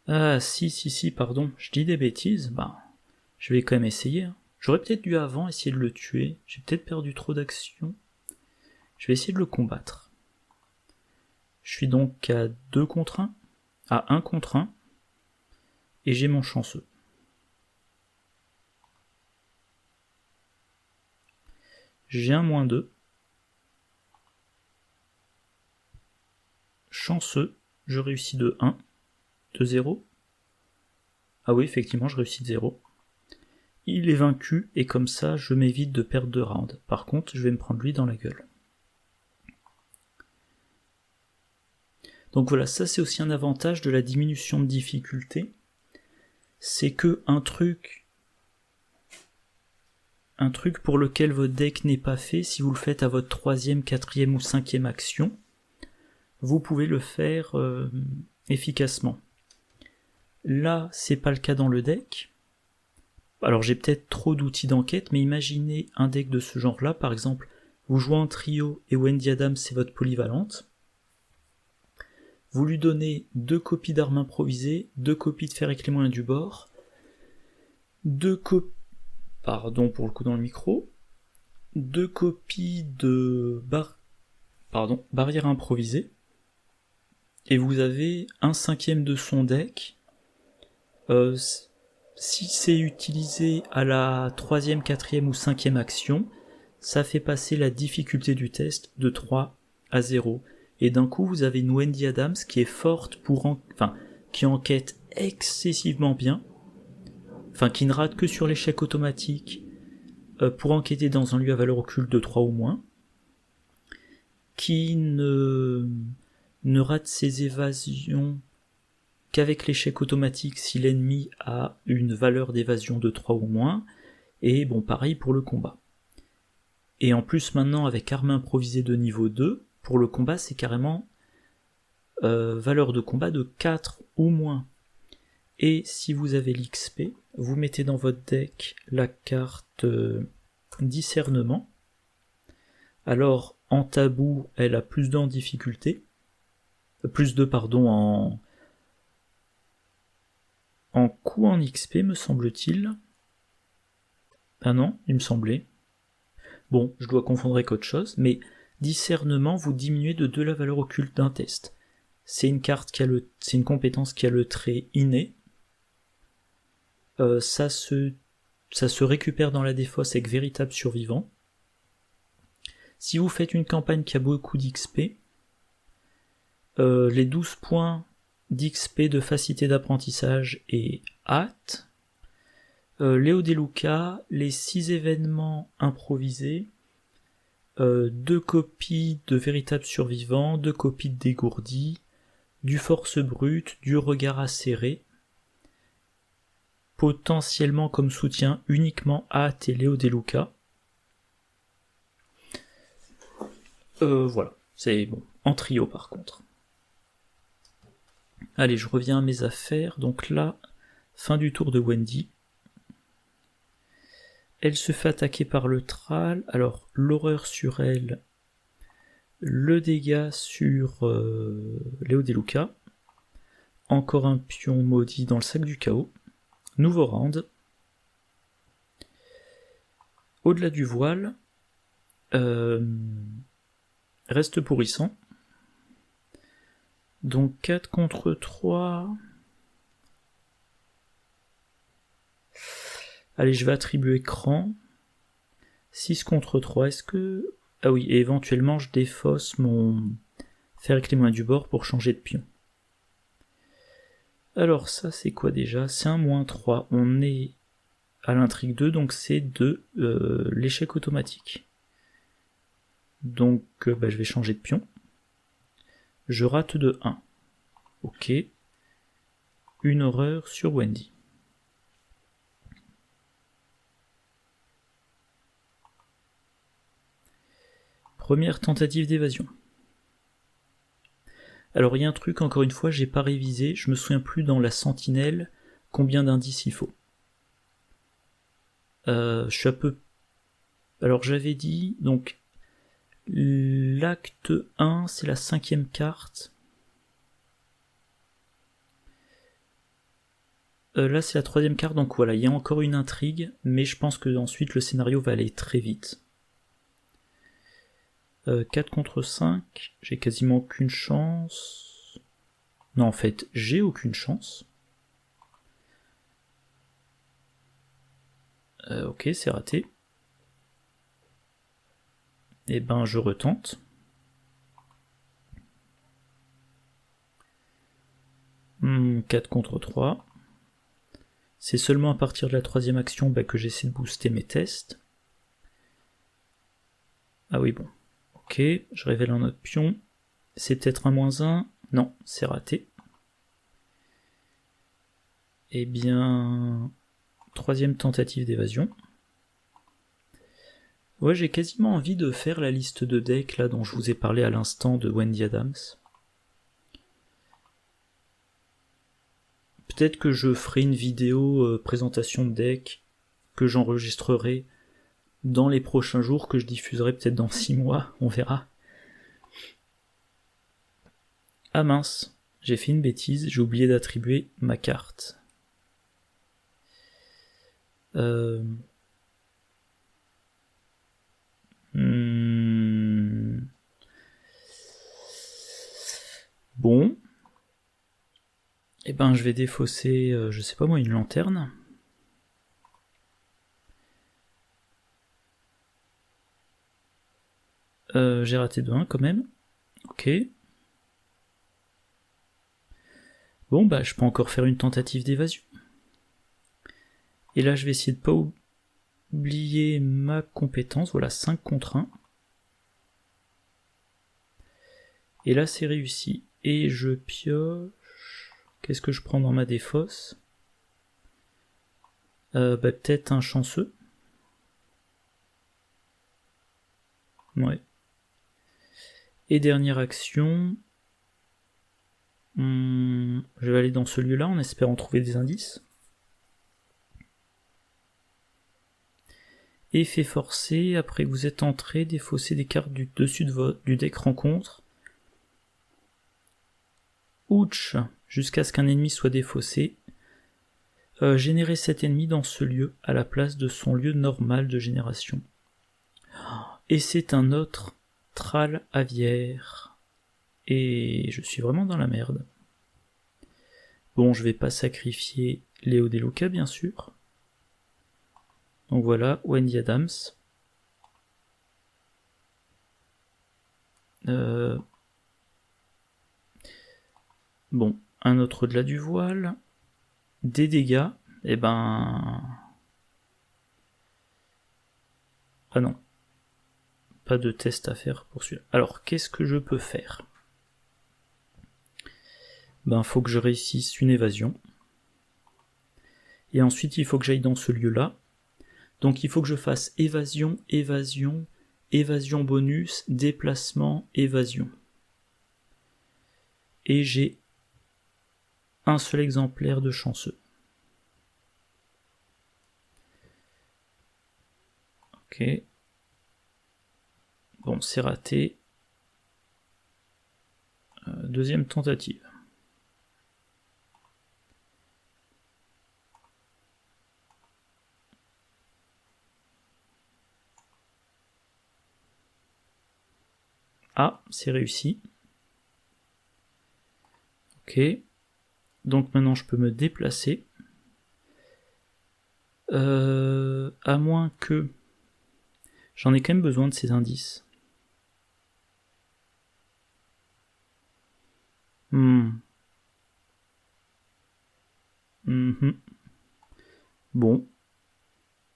A: Ah si, pardon, je dis des bêtises, bah... Je vais quand même essayer. J'aurais peut-être dû avant essayer de le tuer. J'ai peut-être perdu trop d'action. Je vais essayer de le combattre. Je suis donc à 2 contre 1. À 1 contre 1. Et j'ai mon chanceux. J'ai un -2. Chanceux. Je réussis de 1. De 0. Ah oui, effectivement, je réussis de 0. Il est vaincu, et comme ça, je m'évite de perdre de round. Par contre, je vais me prendre lui dans la gueule. Donc voilà, ça c'est aussi un avantage de la diminution de difficulté. C'est que un truc pour lequel votre deck n'est pas fait, si vous le faites à votre 3e, 4e ou 5e action, vous pouvez le faire efficacement. Là, c'est pas le cas dans le deck. Alors j'ai peut-être trop d'outils d'enquête, mais imaginez un deck de ce genre-là, par exemple, vous jouez en trio et Wendy Adams c'est votre polyvalente. Vous lui donnez 2 copies d'armes improvisées, 2 copies de fer avec les moyens du bord, 2 copies... Pardon pour le coup dans le micro. 2 copies de barrière improvisée. Et vous avez 1/5 de son deck. Si c'est utilisé à la 3e, 4e ou 5e action, ça fait passer la difficulté du test de 3 à 0. Et d'un coup, vous avez une Wendy Adams qui est forte qui enquête excessivement bien, qui ne rate que sur l'échec automatique pour enquêter dans un lieu à valeur occulte de 3 ou moins, qui ne rate ses évasions qu'avec l'échec automatique si l'ennemi a une valeur d'évasion de 3 ou moins, et bon, pareil pour le combat. Et en plus, maintenant, avec arme improvisée de niveau 2, pour le combat, c'est carrément valeur de combat de 4 ou moins. Et si vous avez l'XP, vous mettez dans votre deck la carte discernement. Alors, en tabou, elle a plus 2 en difficulté, plus 2 pardon en coup en XP, me semble-t-il. Ah non, il me semblait. Bon, je dois confondre avec autre chose, mais discernement, vous diminuez de 2 la valeur occulte d'un test. C'est une compétence qui a le trait inné. Ça se récupère dans la défausse avec véritable survivant. Si vous faites une campagne qui a beaucoup d'XP, les 12 points d'XP de facilité d'apprentissage et hâte, Léo Deluca, les 6 événements improvisés, 2 copies de véritable survivant, 2 copies de dégourdi, du force brute, du regard acéré, potentiellement comme soutien uniquement hâte et Léo Deluca. Voilà, c'est bon, en trio par contre. Allez, je reviens à mes affaires, donc là, fin du tour de Wendy. Elle se fait attaquer par le Thrall, alors l'horreur sur elle, le dégât sur Léo Deluca. Encore un pion maudit dans le sac du chaos. Nouveau round. Au-delà du voile, reste pourrissant. Donc 4 contre 3. Allez, je vais attribuer cran. 6 contre 3. Est-ce que... Ah oui, et éventuellement je défausse mon fer avec les moyens du bord pour changer de pion. Alors ça c'est quoi déjà? C'est un -3. On est à l'intrigue 2, donc c'est de l'échec automatique. Donc je vais changer de pion. Je rate de 1. Ok. Une horreur sur Wendy. Première tentative d'évasion. Alors il y a un truc, encore une fois, j'ai pas révisé, je me souviens plus dans la sentinelle combien d'indices il faut. Je suis un peu... Alors j'avais dit, donc, l'acte 1, c'est la 5e carte. Là c'est la 3e carte, donc voilà, il y a encore une intrigue, mais je pense que ensuite le scénario va aller très vite. 4 contre 5, j'ai quasiment aucune chance. Non, en fait, j'ai aucune chance. Ok, c'est raté. Et ben, je retente. Hmm, 4 contre 3. C'est seulement à partir de la 3e action que j'essaie de booster mes tests. Ah oui, bon. Ok, je révèle un autre pion. C'est peut-être un -1. Non, c'est raté. Eh bien... 3e tentative d'évasion. Ouais, j'ai quasiment envie de faire la liste de decks là dont je vous ai parlé à l'instant de Wendy Adams. Peut-être que je ferai une vidéo présentation de deck que j'enregistrerai dans les prochains jours, que je diffuserai peut-être dans 6 mois, on verra. Ah mince, j'ai fait une bêtise, j'ai oublié d'attribuer ma carte. Bon. Eh ben je vais défausser, je sais pas moi, une lanterne. J'ai raté de 1 quand même. Ok. Bon je peux encore faire une tentative d'évasion. Et là je vais essayer de pas oublier ma compétence, voilà, 5 contre 1. Et là c'est réussi. Et je pioche... Qu'est-ce que je prends dans ma défausse? Peut-être un chanceux. Ouais. Et dernière action... je vais aller dans ce lieu-là en espérant trouver des indices. Effet forcé, après que vous êtes entré, défausser des cartes du dessus du deck rencontre. Ouch, jusqu'à ce qu'un ennemi soit défaussé. Générer cet ennemi dans ce lieu à la place de son lieu normal de génération. Et c'est un autre Thrall aviaire. Et je suis vraiment dans la merde. Bon, je vais pas sacrifier Léo Deluca, bien sûr. Donc voilà, Wendy Adams. Bon, un autre au-delà du voile. Des dégâts, et ben... Ah non. Pas de test à faire pour celui-là. Alors, qu'est-ce que je peux faire? Faut que je réussisse une évasion. Et ensuite, il faut que j'aille dans ce lieu-là. Donc il faut que je fasse évasion, évasion, évasion bonus, déplacement, évasion. Et j'ai un seul exemplaire de chanceux. Ok. Bon, c'est raté. Deuxième tentative. Ah, c'est réussi. Ok. Donc maintenant je peux me déplacer. À moins que... J'en ai quand même besoin de ces indices. Bon.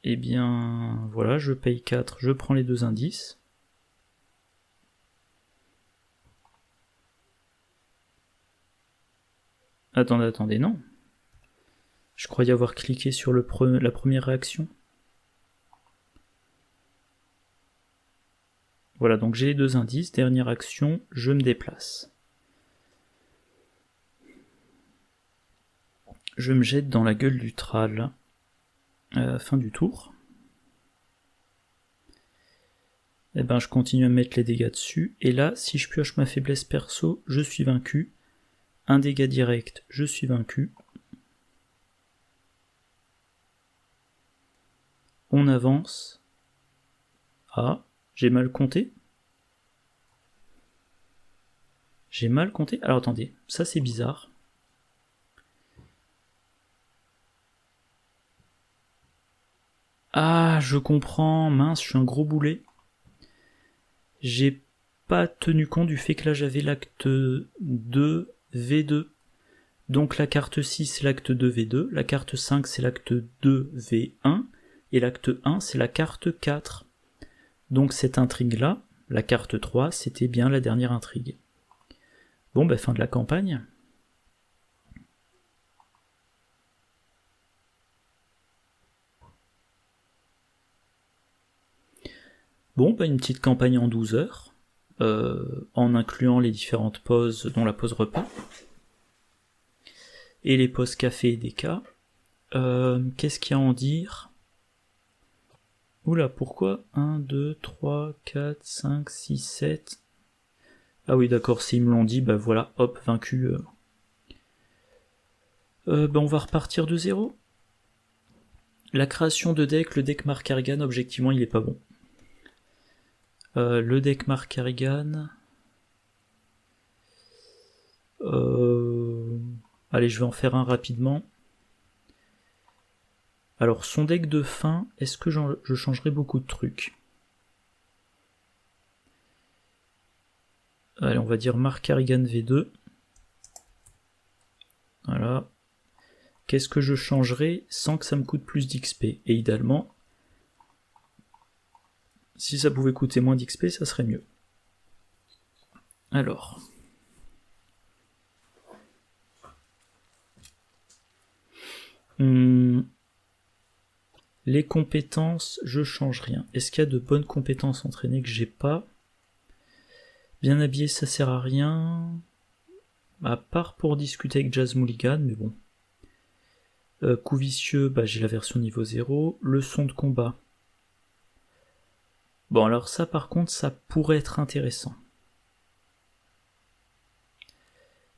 A: Eh bien, voilà, je paye 4, je prends les 2 indices. Attendez, non. Je croyais avoir cliqué sur la première réaction. Voilà, donc j'ai les 2 indices. Dernière action, je me déplace. Je me jette dans la gueule du Thrall. Fin du tour. Et ben je continue à mettre les dégâts dessus. Et là, si je pioche ma faiblesse perso, je suis vaincu. Un dégât direct, je suis vaincu. On avance. Ah, j'ai mal compté. J'ai mal compté. Alors attendez, ça c'est bizarre. Ah, je comprends. Mince, je suis un gros boulet. J'ai pas tenu compte du fait que là j'avais l'acte 2 V2. Donc la carte 6 c'est l'acte 2 V2, la carte 5 c'est l'acte 2 V1, et l'acte 1 c'est la carte 4. Donc cette intrigue là, la carte 3, c'était bien la dernière intrigue. Bon bah fin de la campagne. Bon bah une petite campagne en 12 heures, en incluant les différentes pauses, dont la pause repas, et les pauses café et déca. Qu'est-ce qu'il y a à en dire? Oula, pourquoi 1, 2, 3, 4, 5, 6, 7... Ah oui, d'accord, s'ils me l'ont dit, bah voilà, hop, vaincu. Bah on va repartir de zéro. La création de deck, le deck Mark Harrigan, objectivement, il est pas bon. Le deck Mark Harrigan... Allez, je vais en faire un rapidement. Alors, son deck de fin, est-ce que je changerai beaucoup de trucs? Allez, on va dire Mark Harrigan V2. Voilà. Qu'est-ce que je changerai sans que ça me coûte plus d'XP? Et idéalement, si ça pouvait coûter moins d'XP, ça serait mieux. Alors... Les compétences, je change rien. Est-ce qu'il y a de bonnes compétences entraînées que j'ai pas? Bien habillé, ça sert à rien. À part pour discuter avec Jazz Mulligan, mais bon. Coup vicieux, bah, j'ai la version niveau 0. Leçon de combat. Bon, alors ça par contre, ça pourrait être intéressant.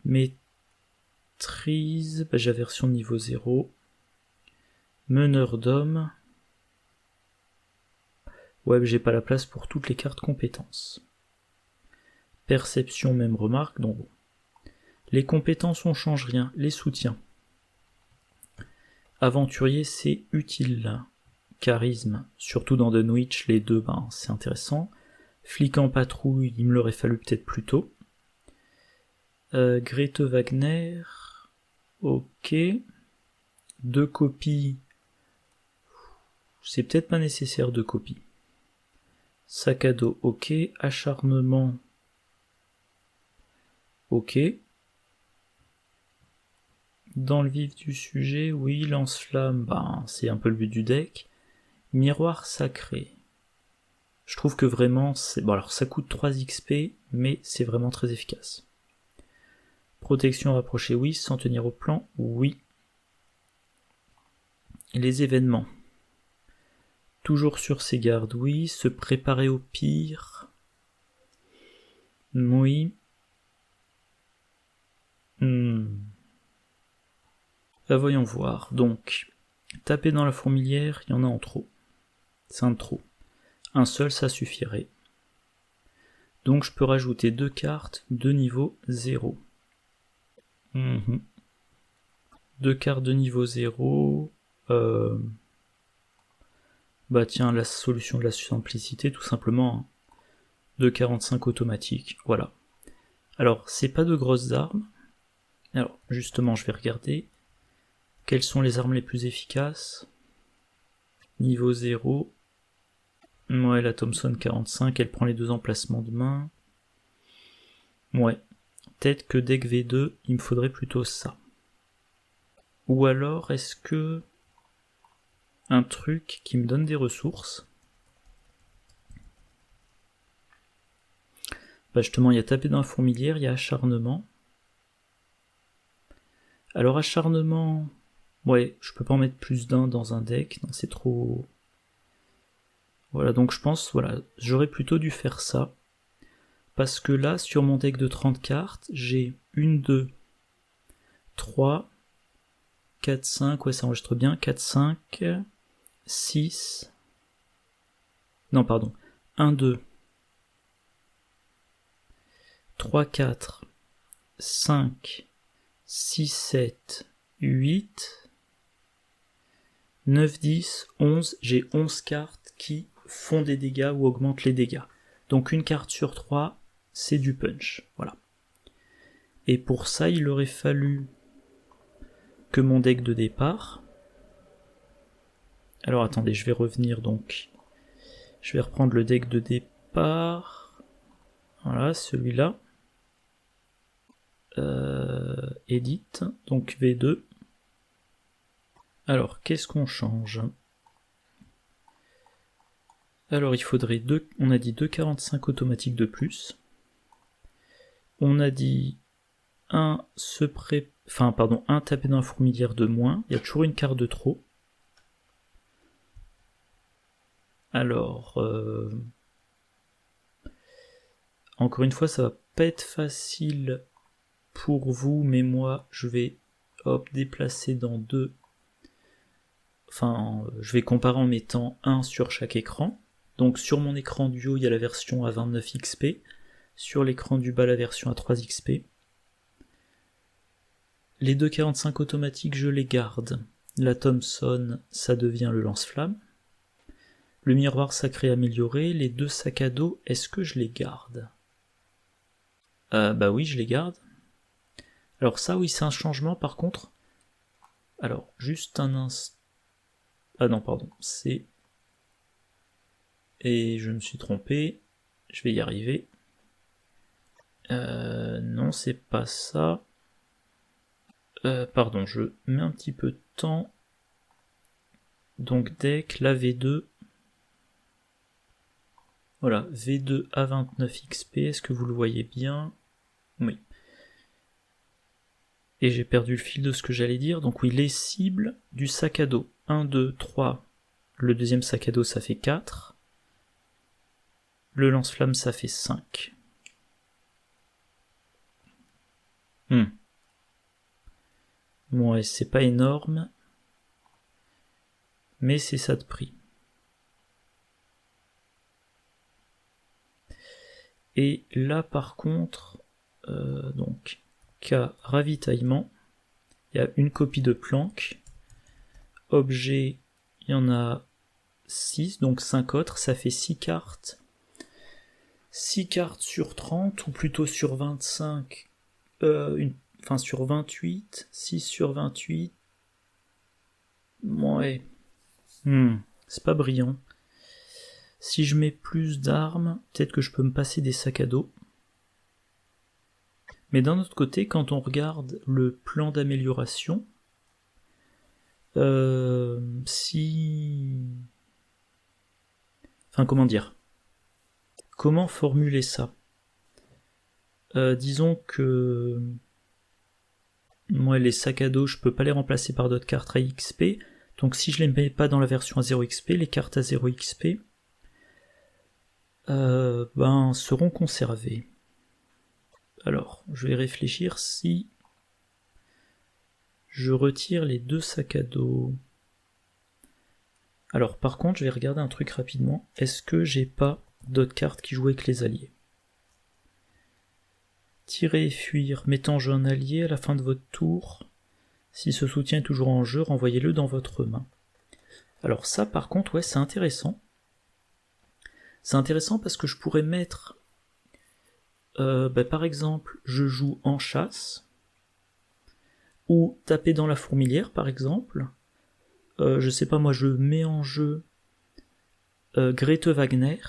A: Maîtrise, bah, j'ai la version niveau 0. Meneur d'hommes. Ouais, j'ai pas la place pour toutes les cartes compétences. Perception, même remarque, donc bon. Les compétences, on change rien. Les soutiens. Aventurier, c'est utile. Charisme, surtout dans Dunwich, les deux, ben, c'est intéressant. Flic en patrouille, il me l'aurait fallu peut-être plus tôt. Grete Wagner, ok. 2 copies, c'est peut-être pas nécessaire 2 copies. Sac à dos, ok. Acharnement, ok. Dans le vif du sujet, oui. Lance-flamme, ben, c'est un peu le but du deck. Miroir sacré. Je trouve que vraiment, c'est... Bon, alors ça coûte 3 XP, mais c'est vraiment très efficace. Protection rapprochée, oui. S'en tenir au plan, oui. Les événements. Toujours sur ses gardes, oui. Se préparer au pire, oui. Voyons voir. Donc, taper dans la fourmilière, il y en a en trop. C'est un de trop. Un seul, ça suffirait. Donc je peux rajouter 2 cartes de niveau 0. 2 cartes de niveau 0. Bah tiens, la solution de la simplicité, tout simplement. 2,45 automatique, voilà. Alors, c'est pas de grosses armes. Alors, justement, je vais regarder. Quelles sont les armes les plus efficaces? Niveau 0. Ouais, la Thompson 45, elle prend les 2 emplacements de main. Ouais. Peut-être que deck V2, il me faudrait plutôt ça. Ou alors, est-ce que un truc qui me donne des ressources? Bah justement, il y a tapé dans la fourmilière, il y a acharnement. Alors acharnement, ouais, je peux pas en mettre plus d'un dans un deck, non, c'est trop... Voilà, donc je pense, voilà, j'aurais plutôt dû faire ça. Parce que là, sur mon deck de 30 cartes, j'ai 1, 2, 3, 4, 5, ouais ça enregistre bien, 4, 5, 6... Non, pardon, 1, 2, 3, 4, 5, 6, 7, 8, 9, 10, 11, j'ai 11 cartes qui font des dégâts ou augmentent les dégâts. Donc une carte sur 3, c'est du punch, voilà. Et pour ça, il aurait fallu que mon deck de départ... Alors attendez, je vais revenir donc. Je vais reprendre le deck de départ. Voilà, celui-là. Edit, donc V2. Alors, qu'est-ce qu'on change? Alors, il faudrait on a dit 2,45 automatique de plus. On a dit un tapé dans la fourmilière de moins. Il y a toujours une carte de trop. Alors, encore une fois, ça va pas être facile pour vous, mais moi, je vais déplacer dans 2. Enfin, je vais comparer en mettant 1 sur chaque écran. Donc sur mon écran du haut, il y a la version à 29 XP. Sur l'écran du bas, la version à 3 XP. Les 2,45 automatiques, je les garde. La Thompson, ça devient le lance-flamme. Le miroir sacré amélioré. Les 2 sacs à dos, est-ce que je les garde? Bah oui, je les garde. Alors ça, oui, c'est un changement par contre. Alors, juste un instant. Ah non, pardon, c'est... Et je me suis trompé. Je vais y arriver. Non, c'est pas ça. Pardon, je mets un petit peu de temps. Donc deck, la V2. Voilà, V2 à 29 XP, est-ce que vous le voyez bien? Oui. Et j'ai perdu le fil de ce que j'allais dire. Donc oui, les cibles du sac à dos. 1, 2, 3. Le deuxième sac à dos, ça fait 4. Le lance-flamme, ça fait 5. Ouais, c'est pas énorme. Mais c'est ça de prix. Et là, par contre, donc, cas ravitaillement, il y a une copie de planque. Objet, il y en a 6, donc 5 autres, ça fait 6 cartes. 6 cartes sur 30, ou plutôt sur 25, enfin sur 28, 6 sur 28. Ouais. C'est pas brillant. Si je mets plus d'armes, peut-être que je peux me passer des sacs à dos. Mais d'un autre côté, quand on regarde le plan d'amélioration, Enfin, comment dire? Comment formuler ça? Disons que... Moi, les sacs à dos, je peux pas les remplacer par d'autres cartes à XP. Donc si je les mets pas dans la version à 0 XP, les cartes à 0 XP seront conservées. Alors, je vais réfléchir si je retire les 2 sacs à dos. Alors par contre, je vais regarder un truc rapidement. Est-ce que j'ai pas d'autres cartes qui jouent avec les alliés? Tirer et fuir, met en jeu un allié à la fin de votre tour. Si ce soutien est toujours en jeu, renvoyez-le dans votre main. Alors ça par contre, ouais, c'est intéressant. C'est intéressant parce que je pourrais mettre... par exemple, je joue en chasse, ou taper dans la fourmilière par exemple. Je sais pas, moi je mets en jeu Grete Wagner,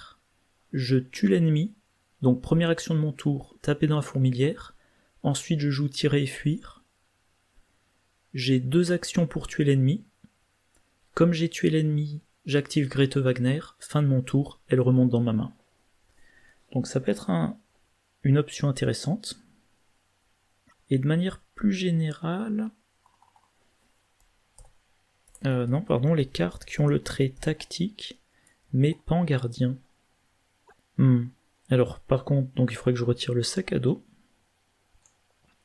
A: je tue l'ennemi, donc première action de mon tour, taper dans la fourmilière, ensuite je joue tirer et fuir, j'ai 2 actions pour tuer l'ennemi, comme j'ai tué l'ennemi, j'active Grete Wagner, fin de mon tour, elle remonte dans ma main. Donc ça peut être une option intéressante. Et de manière plus générale... les cartes qui ont le trait tactique, mais pas en gardien. Alors par contre, donc il faudrait que je retire le sac à dos.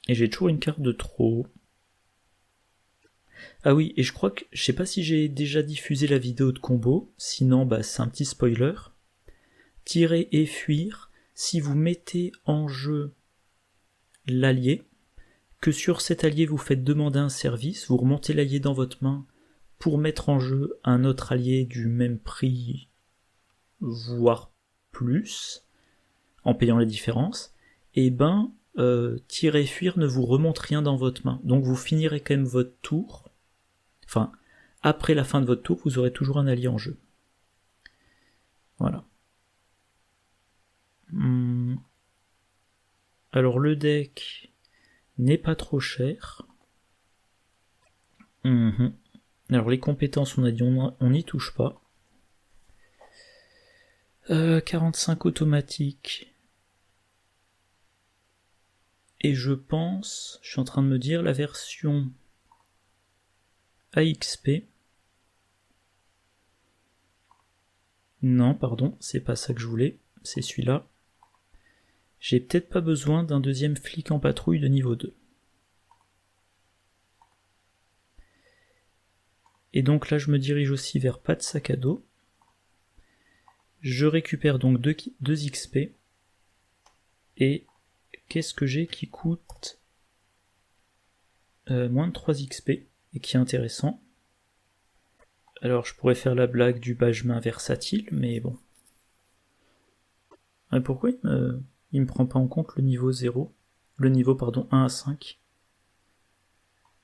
A: Et j'ai toujours une carte de trop. Ah oui, et je crois que, je sais pas si j'ai déjà diffusé la vidéo de combo, sinon c'est un petit spoiler. Tirer et fuir, si vous mettez en jeu l'allié, que sur cet allié vous faites demander un service, vous remontez l'allié dans votre main pour mettre en jeu un autre allié du même prix, voire plus, en payant la différence, et tirer et fuir ne vous remonte rien dans votre main. Donc vous finirez quand même votre tour. Enfin, après la fin de votre tour, vous aurez toujours un allié en jeu. Voilà. Alors le deck n'est pas trop cher. Alors les compétences, on a dit on n'y touche pas. 45 automatique. Et je pense, je suis en train de me dire, la version AXP. Non, pardon, c'est pas ça que je voulais, c'est celui-là. J'ai peut-être pas besoin d'un deuxième flic en patrouille de niveau 2. Et donc là, je me dirige aussi vers pas de sac à dos. Je récupère donc 2 XP. Et qu'est-ce que j'ai qui coûte moins de 3 XP et qui est intéressant. Alors je pourrais faire la blague du badge-main versatile, mais bon. Pourquoi il me prend pas en compte le niveau 0 ? Le niveau, 1 à 5.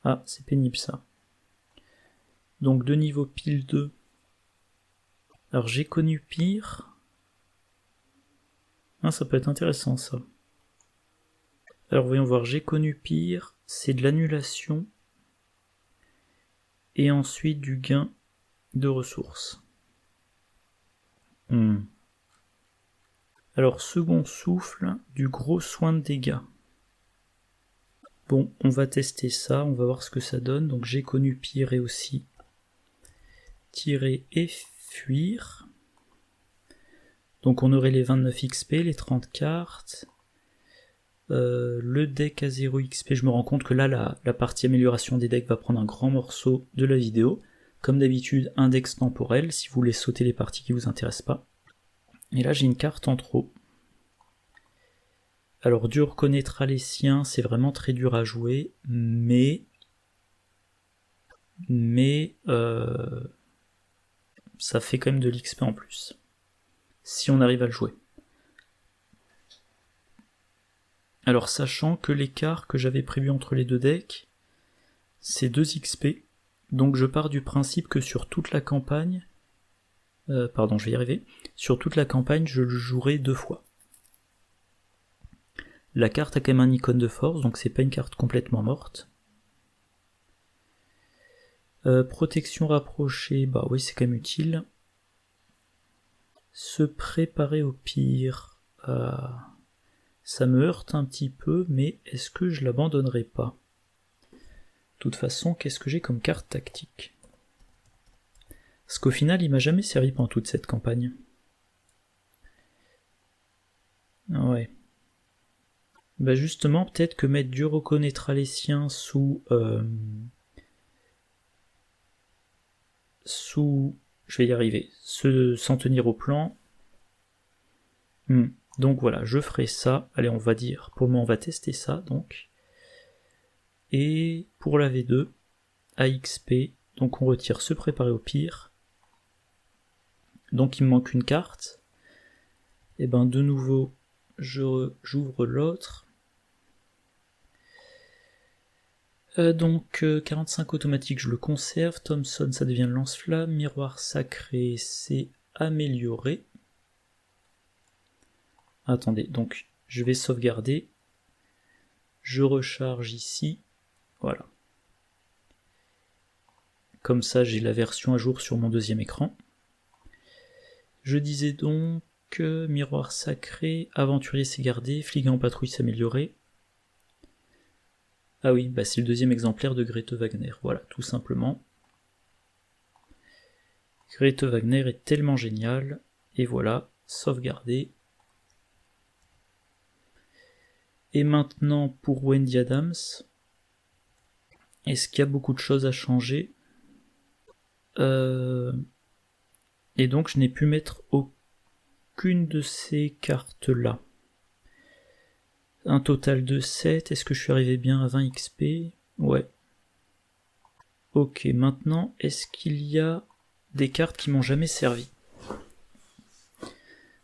A: Ah, c'est pénible ça. Donc de niveau pile 2. Alors j'ai connu pire. Ah, ça peut être intéressant ça. Alors voyons voir, j'ai connu pire, c'est de l'annulation. Et ensuite du gain de ressources. Alors second souffle, du gros soin de dégâts. Bon, on va tester ça, on va voir ce que ça donne. Donc j'ai connu pire et aussi tirer et fuir. Donc on aurait les 29 XP, les 30 cartes. Le deck à 0 XP, je me rends compte que là la partie amélioration des decks va prendre un grand morceau de la vidéo. Comme d'habitude, index temporel, si vous voulez sauter les parties qui vous intéressent pas. Et là j'ai une carte en trop. Alors Dieu reconnaîtra les siens, c'est vraiment très dur à jouer, mais ça fait quand même de l'XP en plus, si on arrive à le jouer. Alors sachant que l'écart que j'avais prévu entre les deux decks, c'est 2 XP, donc je pars du principe que sur toute la campagne, je vais y arriver, sur toute la campagne je le jouerai 2 fois. La carte a quand même un icône de force, donc c'est pas une carte complètement morte. Protection rapprochée, bah oui c'est quand même utile. Se préparer au pire, ça me heurte un petit peu, mais est-ce que je l'abandonnerai pas ? De toute façon, qu'est-ce que j'ai comme carte tactique ? Parce qu'au final, il m'a jamais servi pendant toute cette campagne. Ouais. Bah justement, peut-être que mettre Dieu reconnaîtra les siens sous... je vais y arriver. S'en tenir au plan. Donc voilà, je ferai ça. Allez, on va dire, pour le moment on va tester ça donc. Et pour la V2, AXP, donc on retire se préparer au pire. Donc il me manque une carte. Et ben de nouveau, j'ouvre l'autre. Donc 45 automatique, je le conserve. Thompson, ça devient le lance-flamme. Miroir sacré, c'est amélioré. Attendez, donc je vais sauvegarder. Je recharge ici. Voilà. Comme ça, j'ai la version à jour sur mon deuxième écran. Je disais donc miroir sacré, aventurier s'est gardé, flic en patrouille s'améliorer. Ah oui, bah c'est le deuxième exemplaire de Grete Wagner, voilà, tout simplement. Grete Wagner est tellement génial, et voilà, sauvegarder. Et maintenant pour Wendy Adams, est-ce qu'il y a beaucoup de choses à changer? Et donc je n'ai pu mettre aucune de ces cartes-là. Un total de 7, est-ce que je suis arrivé bien à 20 XP? Ouais. Ok, maintenant, est-ce qu'il y a des cartes qui m'ont jamais servi?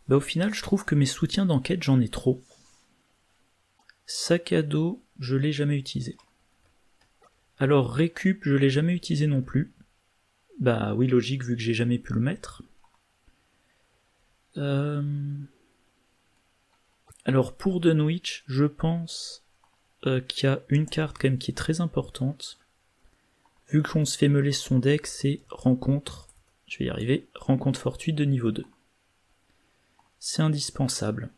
A: Bah au final, je trouve que mes soutiens d'enquête, j'en ai trop. Sac à dos, je l'ai jamais utilisé. Alors récup, je l'ai jamais utilisé non plus. Bah oui, logique, vu que j'ai jamais pu le mettre. Alors pour Dunwich, je pense qu'il y a une carte quand même qui est très importante. Vu qu'on se fait meuler son deck, c'est rencontre, je vais y arriver, rencontre fortuite de niveau 2. C'est indispensable.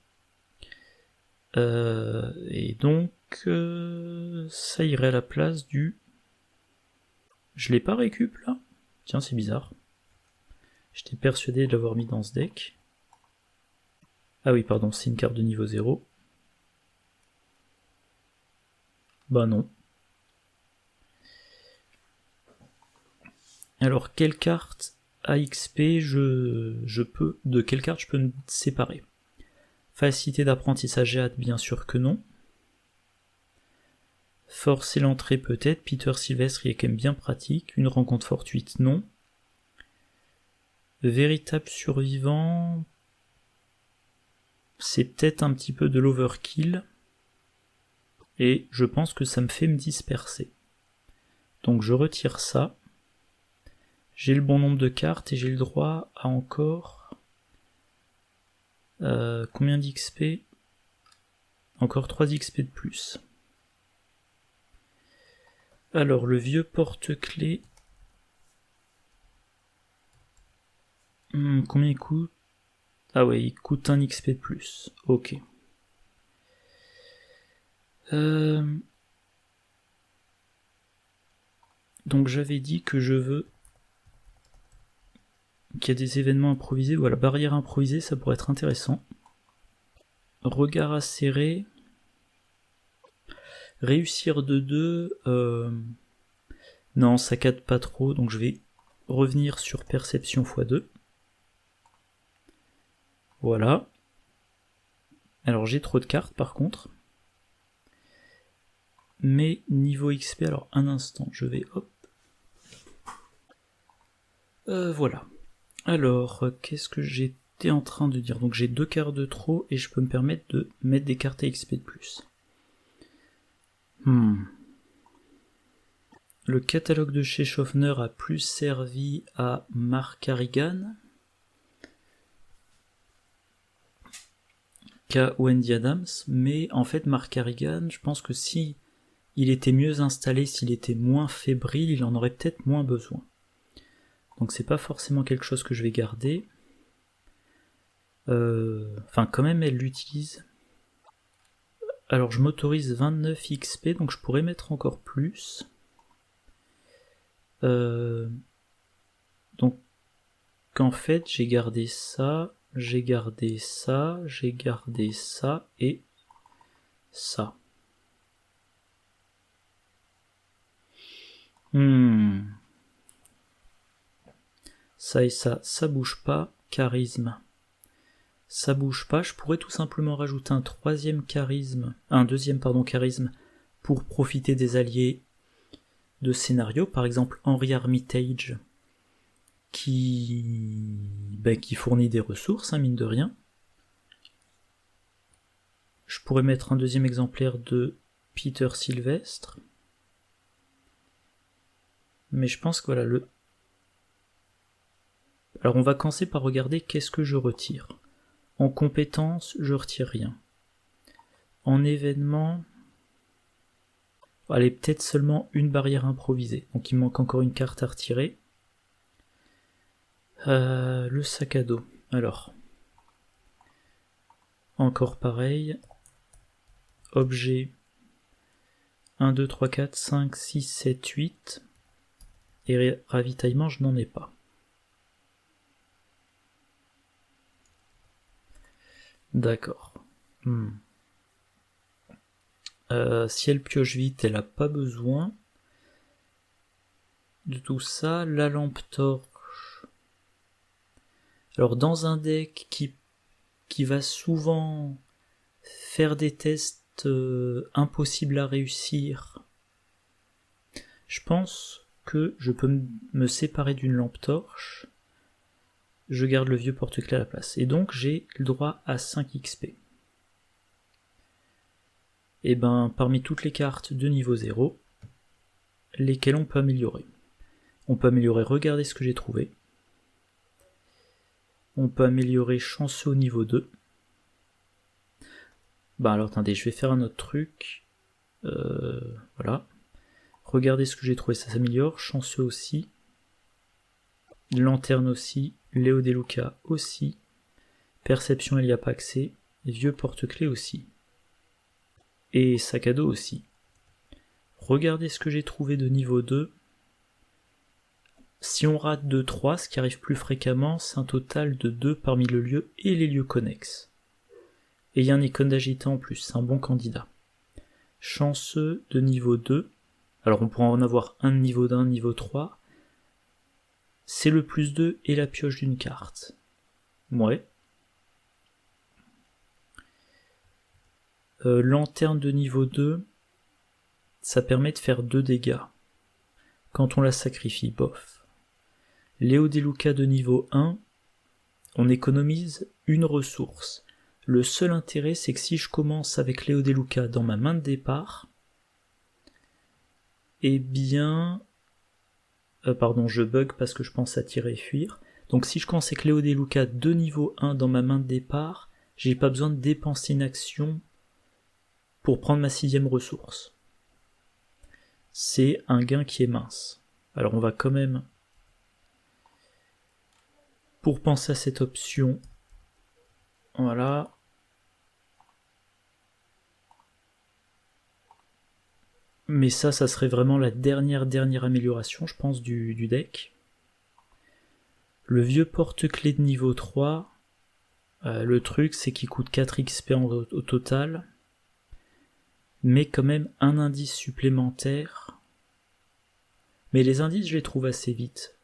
A: Et donc, ça irait à la place du... Je l'ai pas récup là? Tiens, c'est bizarre. J'étais persuadé de l'avoir mis dans ce deck. Ah oui, pardon, c'est une carte de niveau 0. Bah non. Alors, quelle carte AXP de quelle carte je peux me séparer? Facilité d'apprentissage et hâte, bien sûr que non. Forcer l'entrée peut-être, Peter Sylvestre il est quand même bien pratique. Une rencontre fortuite, non. Véritable survivant, c'est peut-être un petit peu de l'overkill. Et je pense que ça me fait me disperser. Donc je retire ça. J'ai le bon nombre de cartes et j'ai le droit à encore... combien d'XP? Encore 3 XP de plus. Alors le vieux porte-clés... combien il coûte? Ah ouais, il coûte 1 XP de plus. Ok. Donc j'avais dit que je veux qu'il y a des événements improvisés. Voilà, barrière improvisée, ça pourrait être intéressant. Regard acéré. Réussir de 2. Non, ça cadre pas trop, donc je vais revenir sur perception x2. Voilà. Alors j'ai trop de cartes par contre. Mais niveau XP, alors un instant, je vais hop. Voilà. Alors, qu'est-ce que j'étais en train de dire? Donc j'ai 2 cartes de trop et je peux me permettre de mettre des cartes à XP de plus. Le catalogue de chez Schaffner a plus servi à Mark Harrigan qu'à Wendy Adams, mais en fait Mark Harrigan, je pense que si il était mieux installé, s'il était moins fébrile, il en aurait peut-être moins besoin. Donc c'est pas forcément quelque chose que je vais garder. Enfin quand même elle l'utilise. Alors je m'autorise 29 XP, donc je pourrais mettre encore plus. Donc en fait j'ai gardé ça, j'ai gardé ça, j'ai gardé ça et ça. Ça et ça bouge pas. Charisme. ça bouge pas, je pourrais tout simplement rajouter un deuxième charisme pour profiter des alliés de scénario, par exemple Henry Armitage qui fournit des ressources, mine de rien. Je pourrais mettre un deuxième exemplaire de Peter Sylvestre. Mais je pense que voilà le... Alors on va commencer par regarder qu'est-ce que je retire. En compétences, je retire rien. En événement... Allez, peut-être seulement une barrière improvisée. Donc il me manque encore une carte à retirer. Le sac à dos. Alors. Encore pareil. Objet. 1, 2, 3, 4, 5, 6, 7, 8. Et ravitaillement, je n'en ai pas. D'accord. Si elle pioche vite, elle n'a pas besoin de tout ça. La lampe torche. Alors dans un deck qui va souvent faire des tests impossibles à réussir, je pense que je peux me séparer d'une lampe torche. Je garde le vieux porte-clés à la place. Et donc j'ai le droit à 5 XP. Et ben parmi toutes les cartes de niveau 0, lesquelles on peut améliorer. On peut améliorer regardez ce que j'ai trouvé. On peut améliorer chanceux au niveau 2. Bah alors attendez, je vais faire un autre truc. Voilà. Regardez ce que j'ai trouvé, ça s'améliore. Chanceux aussi. Lanterne aussi. Léo De Luca aussi. Perception, il n'y a pas accès. Vieux porte-clés aussi. Et sac à dos aussi. Regardez ce que j'ai trouvé de niveau 2. Si on rate 2-3, ce qui arrive plus fréquemment, c'est un total de 2 parmi le lieu et les lieux connexes. Et il y a un icône d'agita en plus, c'est un bon candidat. Chanceux de niveau 2. Alors on pourra en avoir un de niveau 1, niveau 3. C'est le plus 2 et la pioche d'une carte. Ouais. Lanterne de niveau 2, ça permet de faire 2 dégâts. Quand on la sacrifie, bof. Léo De Luca de niveau 1, on économise une ressource. Le seul intérêt, c'est que si je commence avec Léo De Luca dans ma main de départ, eh bien... pardon, je bug parce que je pense à tirer et fuir. Donc si je commence avec Léo De Luca de niveau 1 dans ma main de départ, j'ai pas besoin de dépenser une action pour prendre ma 6ème ressource. C'est un gain qui est mince. Alors on va quand même, pour penser à cette option, voilà. Mais ça serait vraiment la dernière amélioration, je pense, du deck. Le vieux porte-clés de niveau 3, le truc c'est qu'il coûte 4 XP au total, mais quand même un indice supplémentaire. Mais les indices, je les trouve assez vite.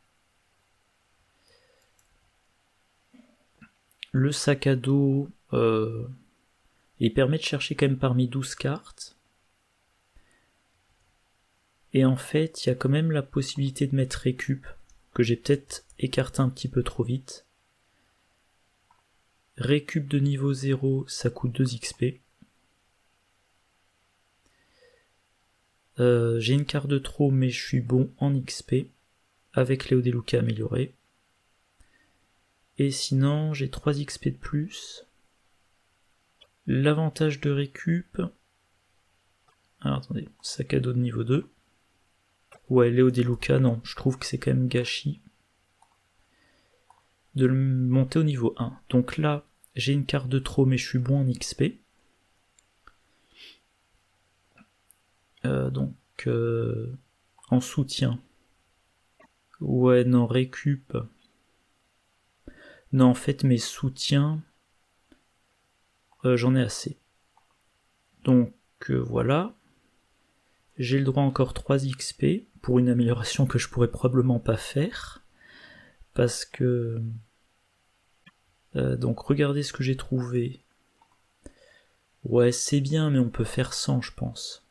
A: Le sac à dos, il permet de chercher quand même parmi 12 cartes. Et en fait, il y a quand même la possibilité de mettre récup, que j'ai peut-être écarté un petit peu trop vite. Récup de niveau 0, ça coûte 2 XP. J'ai une carte de trop, mais je suis bon en XP, avec Léo De Luca amélioré. Et sinon, j'ai 3 XP de plus. L'avantage de récup... Alors attendez, sac à dos de niveau 2. Ouais, Léo De Luca, non, je trouve que c'est quand même gâchis de le monter au niveau 1. Donc là, j'ai une carte de trop, mais je suis bon en XP. En soutien. Ouais, non, récup. Non, en fait, mes soutiens, j'en ai assez. Donc voilà. J'ai le droit encore 3 XP pour une amélioration que je pourrais probablement pas faire. Parce que Donc regardez ce que j'ai trouvé. Ouais, c'est bien, mais on peut faire sans, je pense.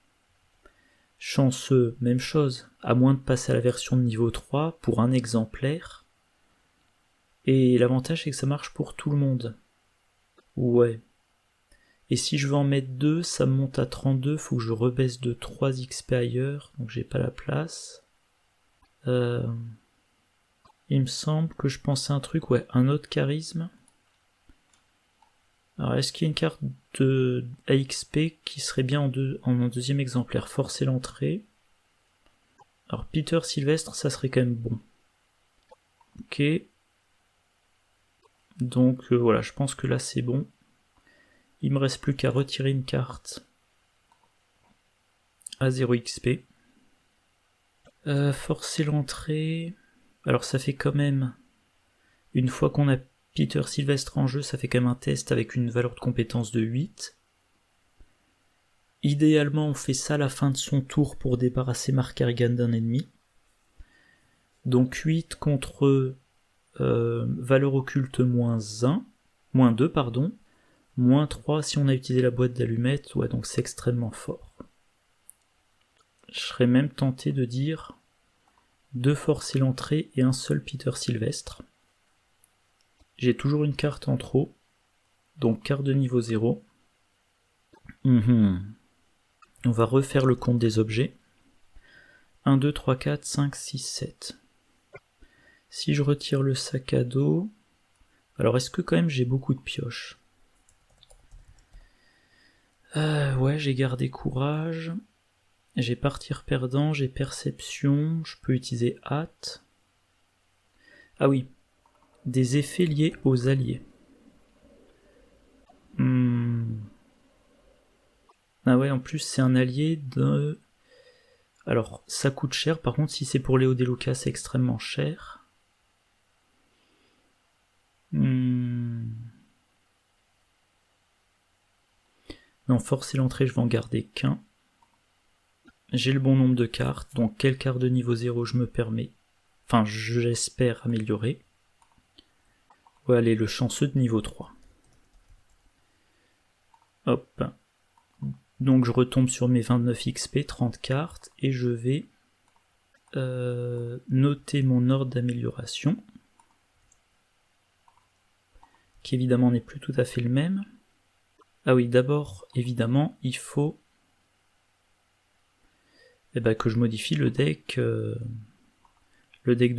A: Chanceux, même chose. À moins de passer à la version de niveau 3 pour un exemplaire. Et l'avantage, c'est que ça marche pour tout le monde. Ouais. Et si je veux en mettre 2, ça me monte à 32, faut que je rebaisse de 3 XP ailleurs, donc j'ai pas la place. Il me semble que je pensais à un truc, ouais, un autre charisme. Alors est-ce qu'il y a une carte de AXP qui serait bien en deuxième exemplaire? Forcer l'entrée. Alors Peter Sylvestre, ça serait quand même bon. Ok. Donc voilà, je pense que là c'est bon. Il me reste plus qu'à retirer une carte à 0 XP. Forcer l'entrée. Alors ça fait quand même, une fois qu'on a Peter Sylvestre en jeu, ça fait quand même un test avec une valeur de compétence de 8. Idéalement, on fait ça à la fin de son tour pour débarrasser Mark Harrigan d'un ennemi. Donc 8 contre valeur occulte moins 2, pardon, moins 3 si on a utilisé la boîte d'allumettes, ouais, donc c'est extrêmement fort. Je serais même tenté de dire 2 forcer l'entrée et un seul Peter Sylvestre. J'ai toujours une carte en trop, donc carte de niveau 0. On va refaire le compte des objets. 1, 2, 3, 4, 5, 6, 7. Si je retire le sac à dos... Alors est-ce que quand même j'ai beaucoup de pioches? Ouais, j'ai gardé courage. J'ai partir perdant, j'ai perception, je peux utiliser hâte. Ah oui, des effets liés aux alliés. Ah ouais, en plus c'est un allié de... Alors, ça coûte cher, par contre si c'est pour Léo Deluca c'est extrêmement cher. Non, forcer l'entrée, je vais en garder qu'un. J'ai le bon nombre de cartes, donc quelle carte de niveau 0 je me permets. Enfin, j'espère améliorer. Ouais, allez, le chanceux de niveau 3. Hop. Donc je retombe sur mes 29 XP, 30 cartes, et je vais noter mon ordre d'amélioration, qui évidemment n'est plus tout à fait le même. Ah oui, d'abord, évidemment, il faut que je modifie le deck de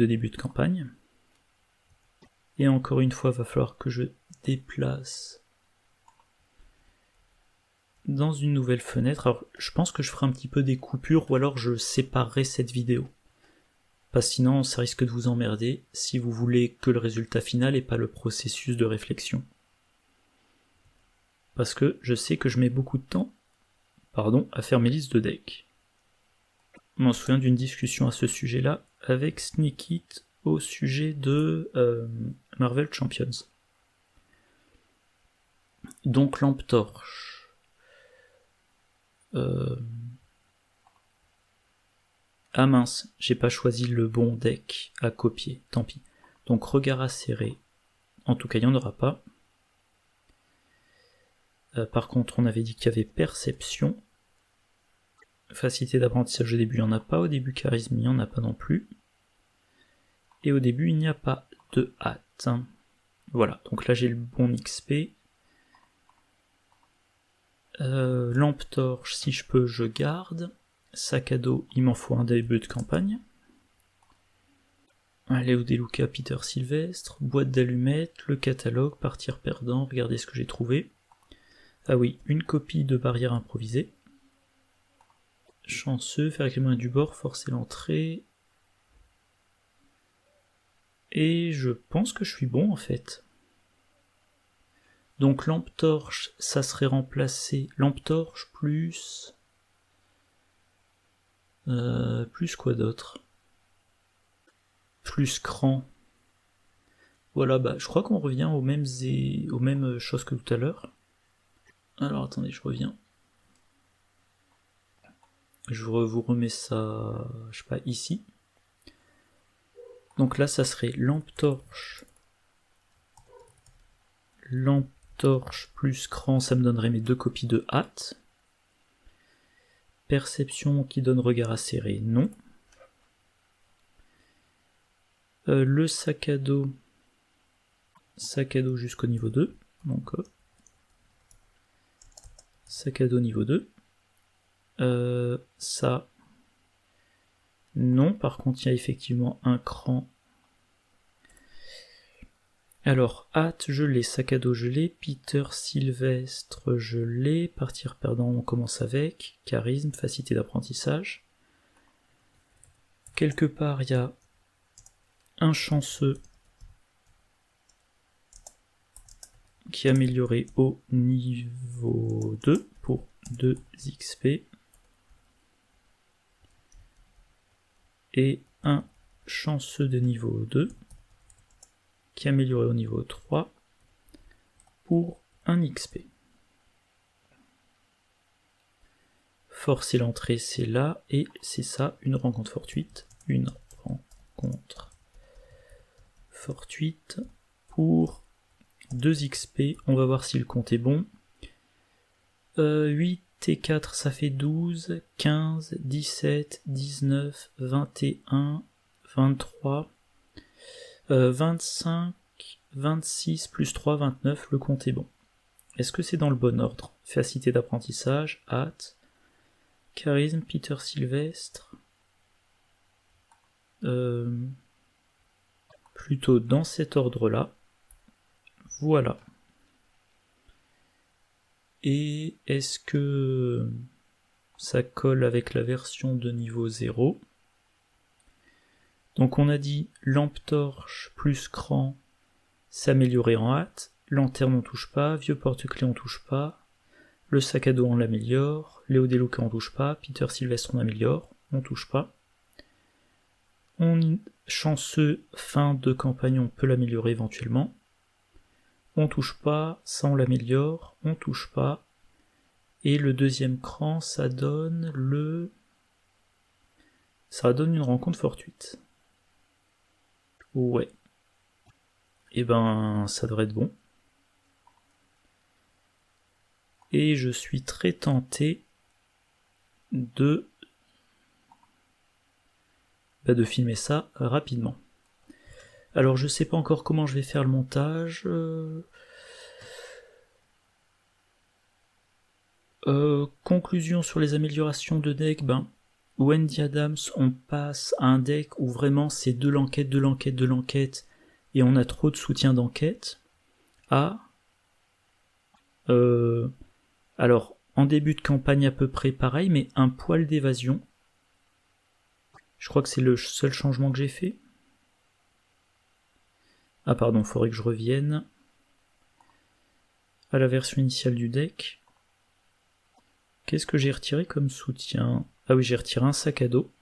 A: début de campagne. Et encore une fois, il va falloir que je déplace dans une nouvelle fenêtre. Alors, je pense que je ferai un petit peu des coupures, ou alors je séparerai cette vidéo. Parce que sinon, ça risque de vous emmerder si vous voulez que le résultat final et pas le processus de réflexion. Parce que je sais que je mets beaucoup de temps, à faire mes listes de decks. Je m'en souviens d'une discussion à ce sujet-là avec Sneakit au sujet de Marvel Champions. Donc lampe torche. Ah mince, j'ai pas choisi le bon deck à copier, tant pis. Donc regard acéré, en tout cas il n'y en aura pas. Par contre on avait dit qu'il y avait perception. Facilité d'apprentissage au début il n'y en a pas, au début charisme il n'y en a pas non plus. Et au début il n'y a pas de hâte. Voilà, donc là j'ai le bon XP. Lampe torche, si je peux je garde. Sac à dos, il m'en faut un début de campagne. Léo Deluca, Peter Sylvestre, boîte d'allumettes, le catalogue, partir perdant, regardez ce que j'ai trouvé. Ah oui, une copie de barrière improvisée. Chanceux, faire avec les moyens du bord, forcer l'entrée. Et je pense que je suis bon en fait. Donc lampe torche, ça serait remplacé. Lampe torche plus... plus quoi d'autre? Plus cran. Voilà, bah je crois qu'on revient aux mêmes choses que tout à l'heure. Alors attendez, je reviens. Je vous remets ça, je sais pas, ici. Donc là, ça serait lampe torche lampe torche plus cran, ça me donnerait mes 2 copies de hâte. Perception qui donne regard acéré, non. Le sac à dos jusqu'au niveau 2, donc sac à dos niveau 2. Ça, non, par contre il y a effectivement un cran. Alors, hâte, je l'ai, sac à dos, je l'ai, Peter Sylvestre, je l'ai, partir perdant, on commence avec, charisme, facilité d'apprentissage. Quelque part, il y a un chanceux qui est amélioré au niveau 2 pour 2 XP. Et un chanceux de niveau 2 qui est amélioré au niveau 3 pour 1 XP. Force et l'entrée, c'est là, et c'est ça, une rencontre fortuite. Une rencontre fortuite pour 2 XP. On va voir si le compte est bon. 8 et 4, ça fait 12, 15, 17, 19, 21, 23, 25, 26, plus 3, 29, le compte est bon. Est-ce que c'est dans le bon ordre? Facilité d'apprentissage, hâte, charisme, Peter Sylvestre. Plutôt dans cet ordre-là. Voilà. Et est-ce que ça colle avec la version de niveau 0? Donc on a dit lampe torche plus cran, s'améliorer en hâte, lanterne on touche pas, vieux porte-clés on touche pas, le sac à dos on l'améliore, Léo Deluca on touche pas, Peter Sylvestre on améliore, on touche pas. Chanceux fin de campagne on peut l'améliorer éventuellement. On touche pas, ça on l'améliore, on touche pas. Et le deuxième cran, ça donne une rencontre fortuite. Ouais. Et ben, ça devrait être bon. Et je suis très tenté de filmer ça rapidement. Alors je sais pas encore comment je vais faire le montage. Conclusion sur les améliorations de deck, Wendy Adams, on passe à un deck où vraiment c'est de l'enquête, et on a trop de soutien d'enquête, à... alors, en début de campagne à peu près pareil, mais un poil d'évasion. Je crois que c'est le seul changement que j'ai fait. Ah pardon, faudrait que je revienne à la version initiale du deck. Qu'est-ce que j'ai retiré comme soutien? Ah oui, j'ai retiré un sac à dos.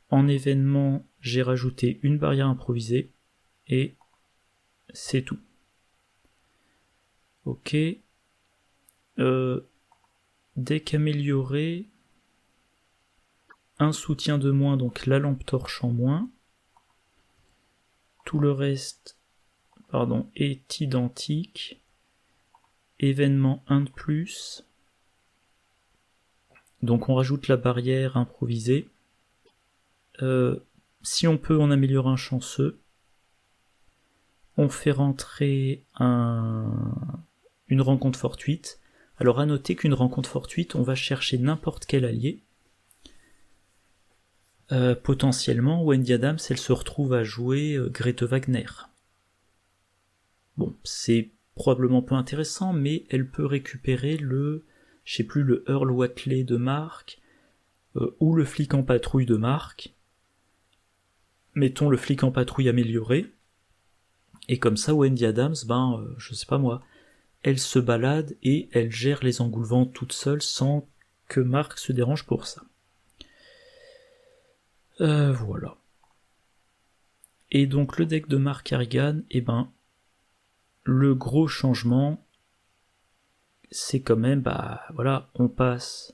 A: En événement, j'ai rajouté une barrière improvisée, et c'est tout. Ok. Deck amélioré. Un soutien de moins, donc la lampe torche en moins. Tout le reste, est identique. Événement 1 de plus. Donc on rajoute la barrière improvisée. Si on peut, on améliore un chanceux. On fait rentrer une rencontre fortuite. Alors à noter qu'une rencontre fortuite, on va chercher n'importe quel allié. Potentiellement, Wendy Adams, elle se retrouve à jouer Grete Wagner. Bon, c'est probablement peu intéressant, mais elle peut récupérer le Earl Watley de Mark, ou le flic en patrouille de Mark. Mettons le flic en patrouille amélioré, et comme ça Wendy Adams, je sais pas moi, elle se balade et elle gère les engoulevents toute seule sans que Mark se dérange pour ça. Voilà. Et donc le deck de Mark Harrigan, le gros changement, c'est quand même, on passe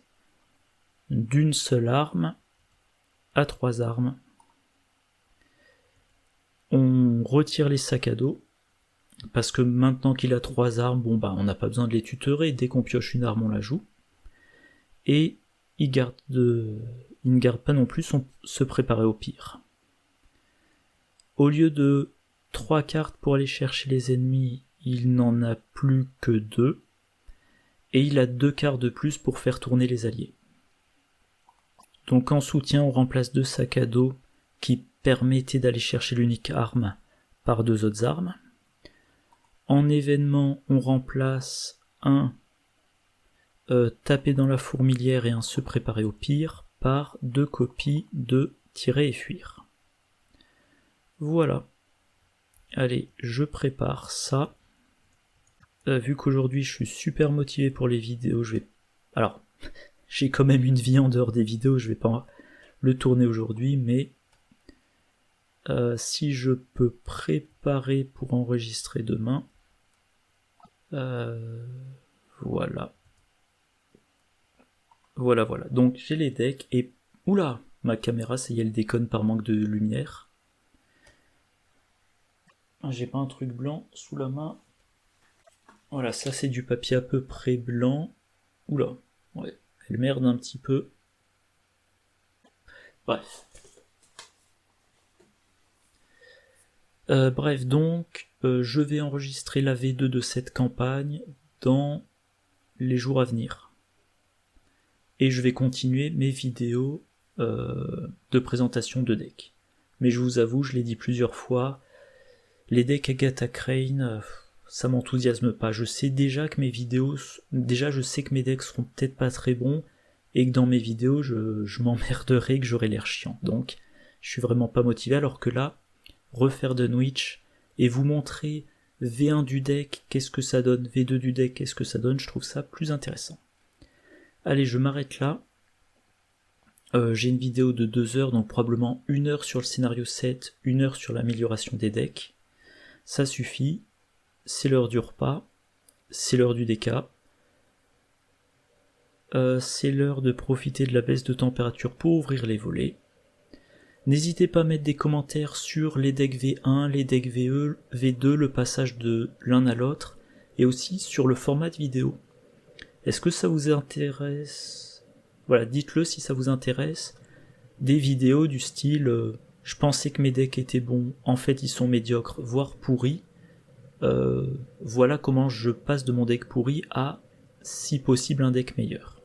A: d'une seule arme à 3 armes. On retire les sacs à dos, parce que maintenant qu'il a 3 armes, bon bah on n'a pas besoin de les tutorer, dès qu'on pioche une arme on la joue. Et il ne garde pas non plus se préparer au pire. Au lieu de 3 cartes pour aller chercher les ennemis, il n'en a plus que 2, et il a 2 cartes de plus pour faire tourner les alliés. Donc en soutien, on remplace 2 sacs à dos qui permettaient d'aller chercher l'unique arme par 2 autres armes. En événement, on remplace un taper dans la fourmilière et un se préparer au pire par 2 copies de tirer et fuir. Voilà. Allez, je prépare ça. Vu qu'aujourd'hui je suis super motivé pour les vidéos, alors, j'ai quand même une vie en dehors des vidéos, je vais pas le tourner aujourd'hui, mais si je peux préparer pour enregistrer demain, voilà. Voilà. Donc j'ai les decks et... Oula, ma caméra, ça y est, elle déconne par manque de lumière. J'ai pas un truc blanc sous la main. Voilà, ça c'est du papier à peu près blanc. Oula, ouais, elle merde un petit peu. Bref. Bref, donc, je vais enregistrer la V2 de cette campagne dans les jours à venir. Et je vais continuer mes vidéos de présentation de decks. Mais je vous avoue, je l'ai dit plusieurs fois, les decks Agatha Crane, ça m'enthousiasme pas. Je sais déjà que mes vidéos, je sais que mes decks seront peut-être pas très bons, et que dans mes vidéos, je m'emmerderai, que j'aurai l'air chiant. Donc, je suis vraiment pas motivé, alors que là, refaire Dunwich et vous montrer V1 du deck, qu'est-ce que ça donne, V2 du deck, qu'est-ce que ça donne, je trouve ça plus intéressant. Allez, je m'arrête là. J'ai une vidéo de 2 heures, donc probablement 1 heure sur le scénario 7, 1 heure sur l'amélioration des decks. Ça suffit, c'est l'heure du repas, c'est l'heure du DK. C'est l'heure de profiter de la baisse de température pour ouvrir les volets. N'hésitez pas à mettre des commentaires sur les decks V1, les decks V2, le passage de l'un à l'autre, et aussi sur le format de vidéo. Est-ce que ça vous intéresse? Voilà, dites-le si ça vous intéresse. Des vidéos du style je pensais que mes decks étaient bons, en fait ils sont médiocres, voire pourris. Voilà comment je passe de mon deck pourri à, si possible, un deck meilleur.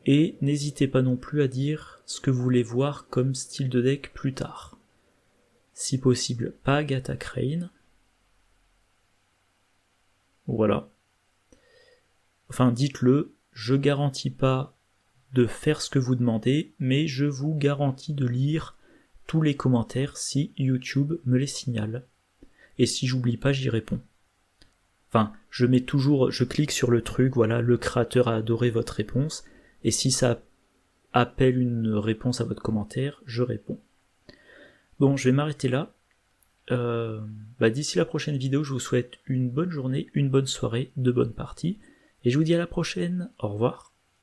A: Et n'hésitez pas non plus à dire ce que vous voulez voir comme style de deck plus tard. Si possible, pas Agatha Crane. Voilà. Enfin, dites-le, je garantis pas de faire ce que vous demandez, mais je vous garantis de lire tous les commentaires si YouTube me les signale. Et si j'oublie pas, j'y réponds. Enfin, je clique sur le truc, voilà, le créateur a adoré votre réponse, et si ça appelle une réponse à votre commentaire, je réponds. Bon, je vais m'arrêter là. D'ici la prochaine vidéo, je vous souhaite une bonne journée, une bonne soirée, de bonnes parties, et je vous dis à la prochaine. Au revoir.